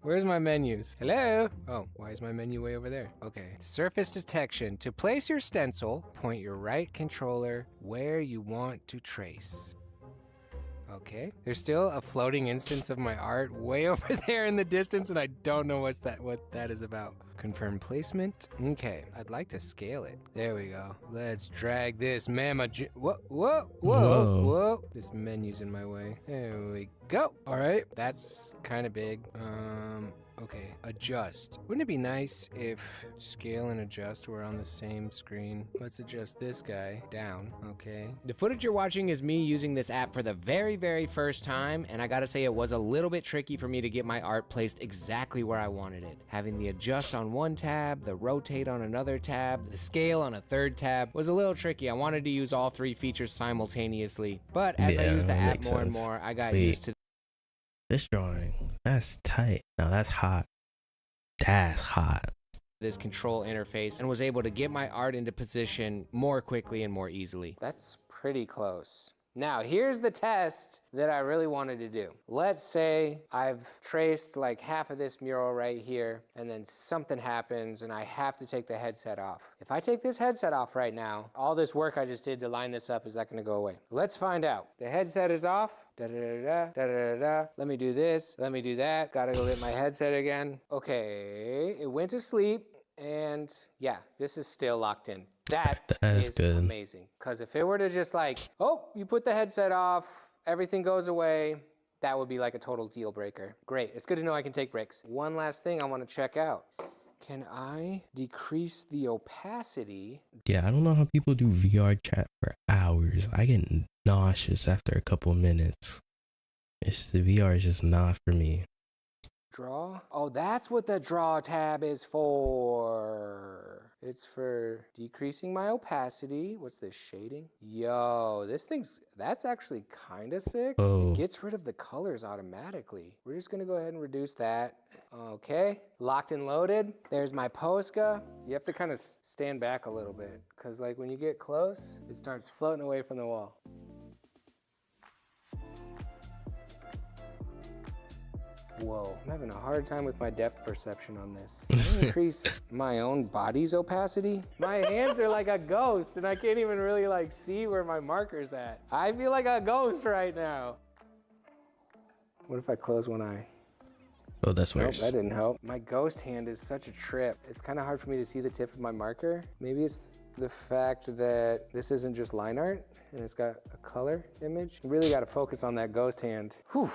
[SPEAKER 8] Where's my menus? Hello? Oh, why is my menu way over there? Okay. Surface detection. To place your stencil, point your right controller where you want to trace. Okay. There's still a floating instance of my art way over there in the distance, and I don't know what that is about. Confirm placement. Okay. I'd like to scale it. There we go. Let's drag this whoa. This menu's in my way. There we go. All right. That's kind of big. Okay, adjust. Wouldn't it be nice if scale and adjust were on the same screen? Let's adjust this guy down, okay? The footage you're watching is me using this app for the very, very first time, and I gotta say it was a little bit tricky for me to get my art placed exactly where I wanted it. Having the adjust on one tab, the rotate on another tab, the scale on a third tab was a little tricky. I wanted to use all three features simultaneously, but as I used the app more and more, I got used to
[SPEAKER 1] this drawing. That's tight. Now that's hot. That's hot.
[SPEAKER 8] This control interface and was able to get my art into position more quickly and more easily. That's pretty close. Now, here's the test that I really wanted to do. Let's say I've traced like half of this mural right here, and then something happens and I have to take the headset off. If I take this headset off right now, all this work I just did to line this up, is that gonna go away? Let's find out. The headset is off. Da-da-da-da. Let me do this. Let me do that. Gotta go get my headset again. Okay, it went to sleep. And yeah, this is still locked in. That's good. Amazing. Because if it were to just like, oh, you put the headset off, everything goes away, that would be like a total deal breaker. Great. It's good to know I can take breaks. One last thing I want to check out. Can I decrease the opacity?
[SPEAKER 1] Yeah, I don't know how people do VR chat for hours. I get nauseous after a couple minutes. The VR is just not for me.
[SPEAKER 8] Draw? Oh, that's what the draw tab is for. It's for decreasing my opacity. What's this, shading? Yo, that's actually kind of sick.
[SPEAKER 1] Oh.
[SPEAKER 8] It gets rid of the colors automatically. We're just gonna go ahead and reduce that. Okay, locked and loaded. There's my Posca. You have to kind of stand back a little bit, because like when you get close, it starts floating away from the wall. Whoa, I'm having a hard time with my depth perception on this. Can I increase my own body's opacity? My hands are like a ghost and I can't even really like see where my marker's at. I feel like a ghost right now. What if I close one eye?
[SPEAKER 1] Oh, that's worse.
[SPEAKER 8] Nope, that didn't help. My ghost hand is such a trip. It's kind of hard for me to see the tip of my marker. Maybe it's the fact that this isn't just line art and it's got a color image. You really got to focus on that ghost hand. Whew.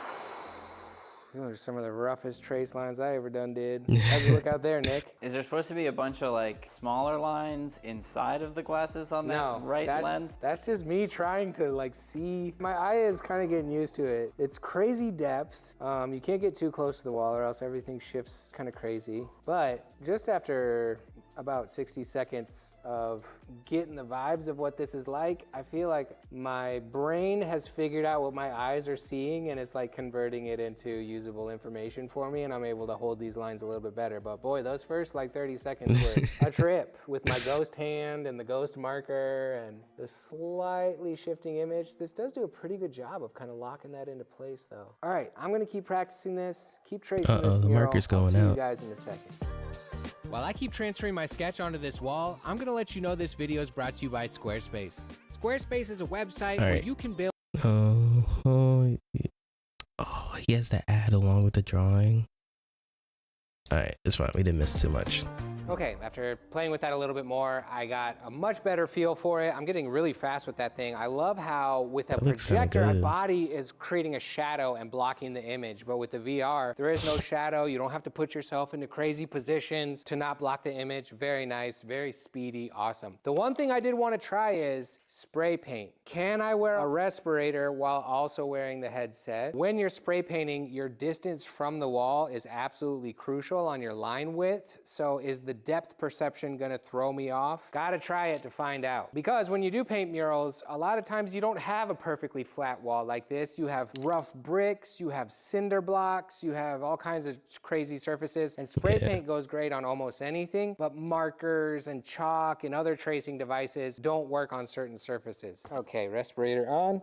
[SPEAKER 8] Those are some of the roughest trace lines I ever did. How's it look out there, Nick?
[SPEAKER 9] Is there supposed to be a bunch of like smaller lines inside of the glasses on that lens?
[SPEAKER 8] That's just me trying to like see. My eye is kind of getting used to it. It's crazy depth. You can't get too close to the wall or else everything shifts kind of crazy. But just after about 60 seconds of getting the vibes of what this is like, I feel like my brain has figured out what my eyes are seeing and it's like converting it into usable information for me, and I'm able to hold these lines a little bit better. But boy, those first like 30 seconds were a trip with my ghost hand and the ghost marker and the slightly shifting image. This does do a pretty good job of kind of locking that into place though. All right, I'm gonna keep practicing this, keep tracing this
[SPEAKER 1] the
[SPEAKER 8] mural.
[SPEAKER 1] marker's going
[SPEAKER 8] I'll see
[SPEAKER 1] out.
[SPEAKER 8] you guys in a second. While I keep transferring my sketch onto this wall, I'm gonna let you know this video is brought to you by Squarespace. Squarespace is a website where you can build.
[SPEAKER 1] Oh, he has the ad along with the drawing. All right, it's fine. We didn't miss too much.
[SPEAKER 8] Okay, after playing with that a little bit more, I got a much better feel for it. I'm getting really fast with that thing. I love how with a projector, a body is creating a shadow and blocking the image. But with the VR, there is no shadow. You don't have to put yourself into crazy positions to not block the image. Very nice, very speedy, awesome. The one thing I did want to try is spray paint. Can I wear a respirator while also wearing the headset? When you're spray painting, your distance from the wall is absolutely crucial on your line width. So is the depth perception gonna throw me off? Gotta try it to find out. Because when you do paint murals, a lot of times you don't have a perfectly flat wall like this. You have rough bricks, you have cinder blocks, you have all kinds of crazy surfaces, and spray paint goes great on almost anything, but markers and chalk and other tracing devices don't work on certain surfaces. Okay, respirator on.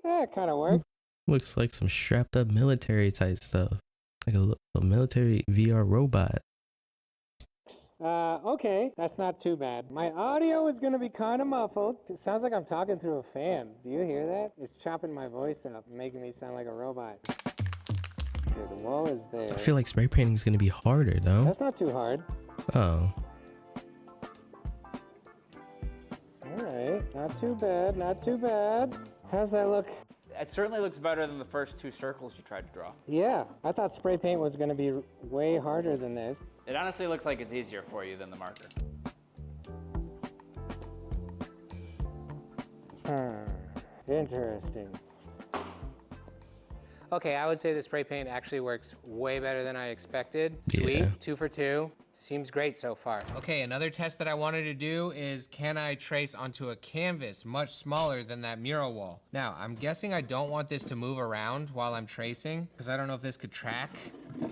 [SPEAKER 8] Yeah, it kind of worked.
[SPEAKER 1] Looks like some strapped up military type stuff. Like a military VR robot.
[SPEAKER 8] Okay, that's not too bad. My audio is gonna be kind of muffled. It sounds like I'm talking through a fan. Do you hear that? It's chopping my voice up, making me sound like a robot. Okay, the wall is there.
[SPEAKER 1] I feel like spray painting is gonna be harder though.
[SPEAKER 8] That's not too hard.
[SPEAKER 1] Oh.
[SPEAKER 8] Alright, not too bad, not too bad. How's that look?
[SPEAKER 9] It certainly looks better than the first two circles you tried to draw.
[SPEAKER 8] Yeah, I thought spray paint was gonna be way harder than this.
[SPEAKER 9] It honestly looks like it's easier for you than the marker.
[SPEAKER 8] Interesting. Okay, I would say the spray paint actually works way better than I expected. Sweet, 2 for 2. Seems great so far. Okay, another test that I wanted to do is can I trace onto a canvas much smaller than that mural wall? Now, I'm guessing I don't want this to move around while I'm tracing because I don't know if this could track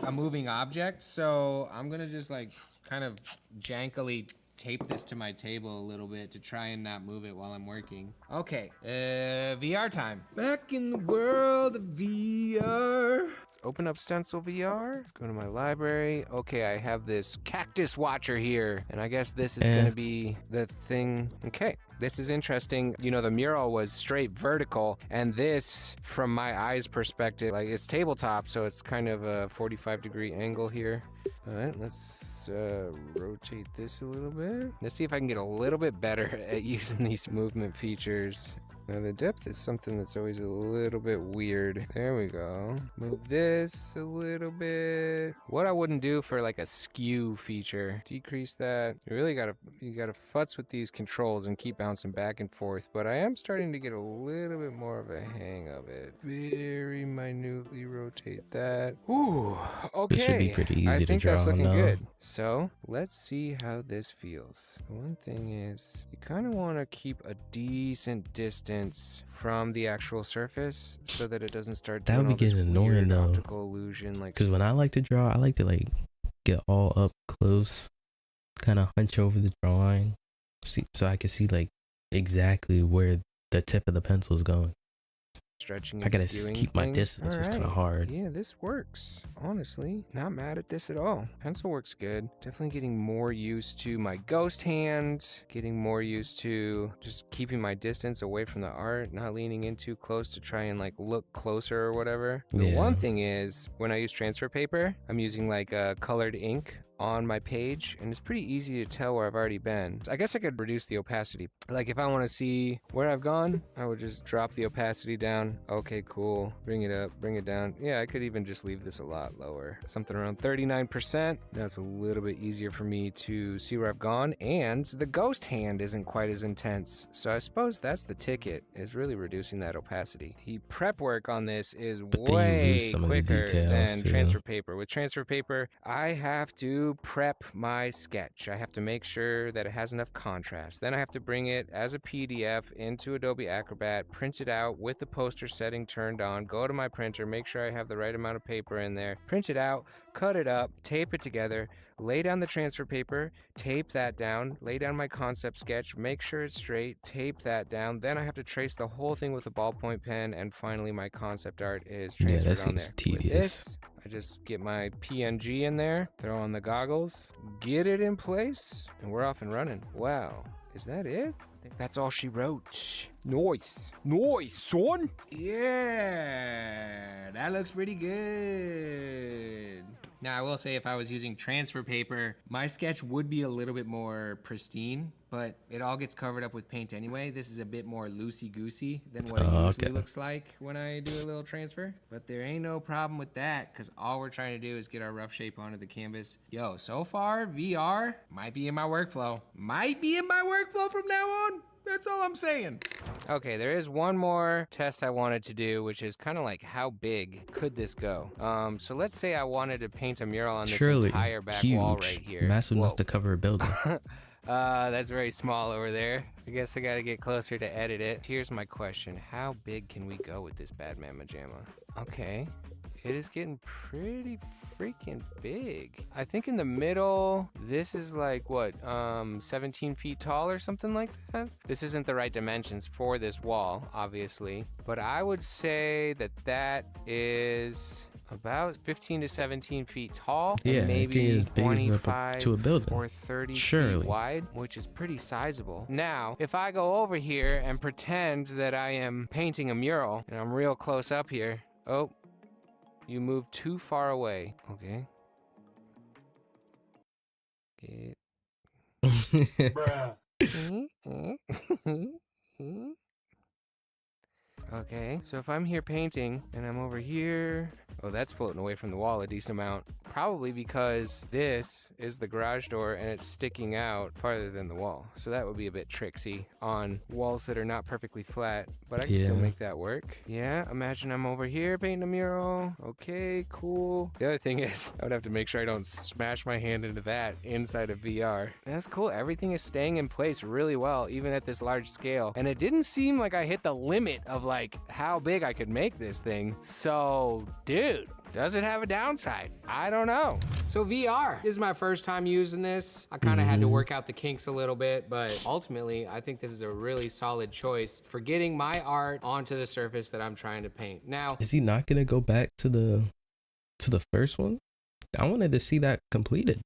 [SPEAKER 8] a moving object. So I'm gonna just like kind of jankily tape this to my table a little bit to try and not move it while I'm working. Okay, VR time. Back in the world of VR. Let's open up Stencil VR. Let's go to my library. Okay, I have this cactus watcher here, and I guess this is gonna be the thing. Okay, this is interesting. You know, the mural was straight vertical, and this, from my eyes perspective, like it's tabletop, so it's kind of a 45-degree angle here. All right, let's rotate this a little bit. Let's see if I can get a little bit better at using these movement features. Now the depth is something that's always a little bit weird. There we go. Move this a little bit. What I wouldn't do for like a skew feature. Decrease that. You gotta futz with these controls and keep bouncing back and forth. But I am starting to get a little bit more of a hang of it. Very minutely rotate that. Ooh, okay.
[SPEAKER 1] This should be pretty easy
[SPEAKER 8] I
[SPEAKER 1] to
[SPEAKER 8] think
[SPEAKER 1] draw
[SPEAKER 8] that's looking
[SPEAKER 1] now.
[SPEAKER 8] good. So let's see how this feels. One thing is you kind of want to keep a decent distance from the actual surface so that it doesn't start
[SPEAKER 1] That
[SPEAKER 8] doing
[SPEAKER 1] would be
[SPEAKER 8] all this
[SPEAKER 1] getting annoying
[SPEAKER 8] weird
[SPEAKER 1] though.
[SPEAKER 8] optical illusion. Like,
[SPEAKER 1] Because when I like to draw, I like to like get all up close, kind of hunch over the drawing, see, so I can see like exactly where the tip of the pencil is going.
[SPEAKER 8] stretching
[SPEAKER 1] I
[SPEAKER 8] and
[SPEAKER 1] gotta
[SPEAKER 8] skewing
[SPEAKER 1] keep my
[SPEAKER 8] thing.
[SPEAKER 1] distance. It's kind of
[SPEAKER 8] Alright.
[SPEAKER 1] hard.
[SPEAKER 8] Yeah, this works. Honestly, not mad at this at all. Pencil works good. Definitely getting more used to my ghost hand, getting more used to just keeping my distance away from the art, not leaning in too close to try and like look closer or whatever. The one thing is when I use transfer paper, I'm using like colored ink on my page, and it's pretty easy to tell where I've already been. I guess I could reduce the opacity. Like if I want to see where I've gone, I would just drop the opacity down. Okay, cool. Bring it up, bring it down. Yeah, I could even just leave this a lot lower. Something around 39%. Now it's a little bit easier for me to see where I've gone, and the ghost hand isn't quite as intense. So I suppose that's the ticket, is really reducing that opacity. The prep work on this is way quicker than transfer paper. With transfer paper, I have to prep my sketch. I have to make sure that it has enough contrast. Then I have to bring it as a PDF into Adobe Acrobat, print it out with the poster setting turned on, go to my printer, make sure I have the right amount of paper in there, print it out, cut it up, tape it together, lay down the transfer paper, tape that down, lay down my concept sketch, make sure it's straight, tape that down. Then I have to trace the whole thing with a ballpoint pen, and finally my concept art is transferred on there.
[SPEAKER 1] Yeah, that seems tedious.
[SPEAKER 8] With this, I just get my PNG in there, throw on the goggles, get it in place, and we're off and running. Wow, is that it? I think that's all she wrote. Nice. Nice, son. Yeah, that looks pretty good. Now, I will say if I was using transfer paper, my sketch would be a little bit more pristine, but it all gets covered up with paint anyway. This is a bit more loosey-goosey than what it usually looks like when I do a little transfer. But there ain't no problem with that, because all we're trying to do is get our rough shape onto the canvas. Yo, so far, VR might be in my workflow. Might be in my workflow from now on. That's all I'm saying. Okay, there is one more test I wanted to do, which is kind of like how big could this go? So let's say I wanted to paint a mural on this entire back wall right here.
[SPEAKER 1] Massive enough to cover a building.
[SPEAKER 8] That's very small over there. I guess I gotta get closer to edit it. Here's my question. How big can we go with this Batman Majama? Okay. It is getting pretty freaking big. I think in the middle, this is like, what, 17 feet tall or something like that? This isn't the right dimensions for this wall, obviously. But I would say that that is about 15 to 17 feet tall.
[SPEAKER 1] Yeah,
[SPEAKER 8] and maybe 25
[SPEAKER 1] to a building.
[SPEAKER 8] or 30 feet wide, which is pretty sizable. Now, if I go over here and pretend that I am painting a mural, and I'm real close up here, oh, you moved too far away. Okay.
[SPEAKER 5] Bruh.
[SPEAKER 8] Okay, so if I'm here painting and I'm over here, oh, that's floating away from the wall a decent amount. Probably because this is the garage door and it's sticking out farther than the wall. So that would be a bit tricksy on walls that are not perfectly flat, but I can still make that work. Yeah, imagine I'm over here painting a mural. Okay, cool. The other thing is I would have to make sure I don't smash my hand into that inside of VR. That's cool. Everything is staying in place really well, even at this large scale. And it didn't seem like I hit the limit of like how big I could make this thing. So, dude, does it have a downside? I don't know. So VR is my first time using this. I kind of had to work out the kinks a little bit, but ultimately I think this is a really solid choice for getting my art onto the surface that I'm trying to paint. Now,
[SPEAKER 1] is he not gonna go back to the first one? I wanted to see that completed.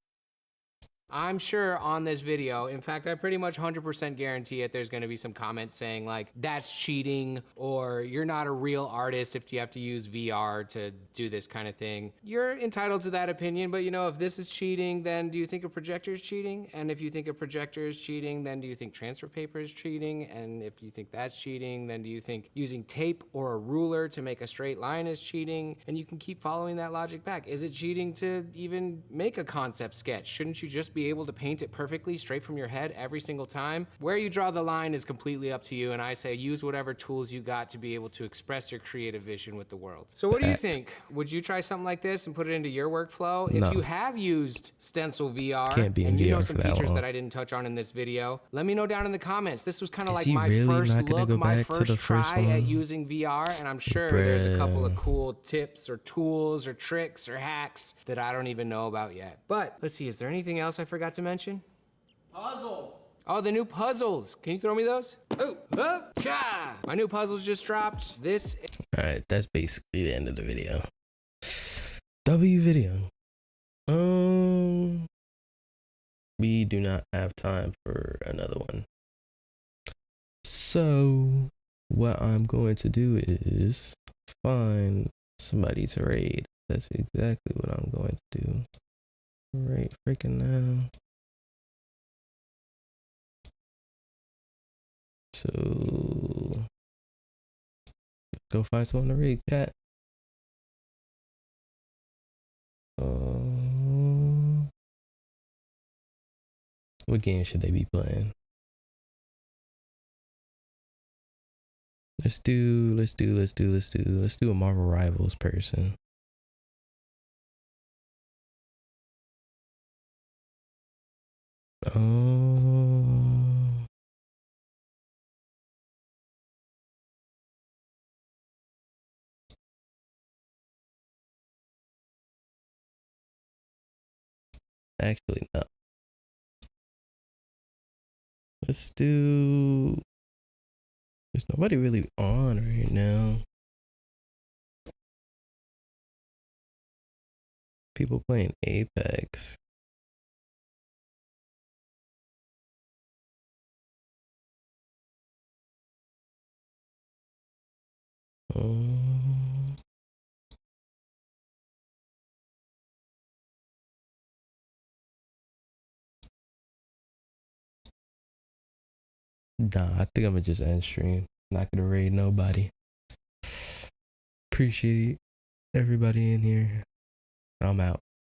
[SPEAKER 8] I'm sure on this video, in fact, I pretty much 100% guarantee it, there's gonna be some comments saying like, that's cheating, or you're not a real artist if you have to use VR to do this kind of thing. You're entitled to that opinion, but you know, if this is cheating, then do you think a projector is cheating? And if you think a projector is cheating, then do you think transfer paper is cheating? And if you think that's cheating, then do you think using tape or a ruler to make a straight line is cheating? And you can keep following that logic back. Is it cheating to even make a concept sketch? Shouldn't you just be able to paint it perfectly straight from your head every single time? Where you draw the line is completely up to you, and I say use whatever tools you got to be able to express your creative vision with the world. So what do you think? Would you try something like this and put it into your workflow?
[SPEAKER 1] No.
[SPEAKER 8] If you have used Stencil VR
[SPEAKER 1] Can't be in
[SPEAKER 8] and you
[SPEAKER 1] VR
[SPEAKER 8] know some
[SPEAKER 1] for that
[SPEAKER 8] features
[SPEAKER 1] long.
[SPEAKER 8] that I didn't touch on in this video, let me know down in the comments. This was kind of like
[SPEAKER 1] he
[SPEAKER 8] my
[SPEAKER 1] really
[SPEAKER 8] first
[SPEAKER 1] not gonna
[SPEAKER 8] look,
[SPEAKER 1] go
[SPEAKER 8] my
[SPEAKER 1] back to the
[SPEAKER 8] first
[SPEAKER 1] first
[SPEAKER 8] try at
[SPEAKER 1] one?
[SPEAKER 8] using VR, and I'm sure there's a couple of
[SPEAKER 1] Bruh.
[SPEAKER 8] cool tips or tools or tricks or hacks that I don't even know about yet. But let's see, is there anything else I forgot to mention?
[SPEAKER 2] Puzzles.
[SPEAKER 8] Oh, the new puzzles. Can you throw me those? Oh, cha! My new puzzles just dropped. This.
[SPEAKER 1] All right, that's basically the end of the video. W video. We do not have time for another one. So what I'm going to do is find somebody to raid. That's exactly what I'm going to do. right freaking now. So go find someone to raid, chat. What game should they be playing? Let's do a Marvel Rivals person. Actually, no. Let's do. There's nobody really on right now. People playing Apex. Nah, I think I'm gonna just end stream. Not gonna raid nobody. Appreciate everybody in here. I'm out.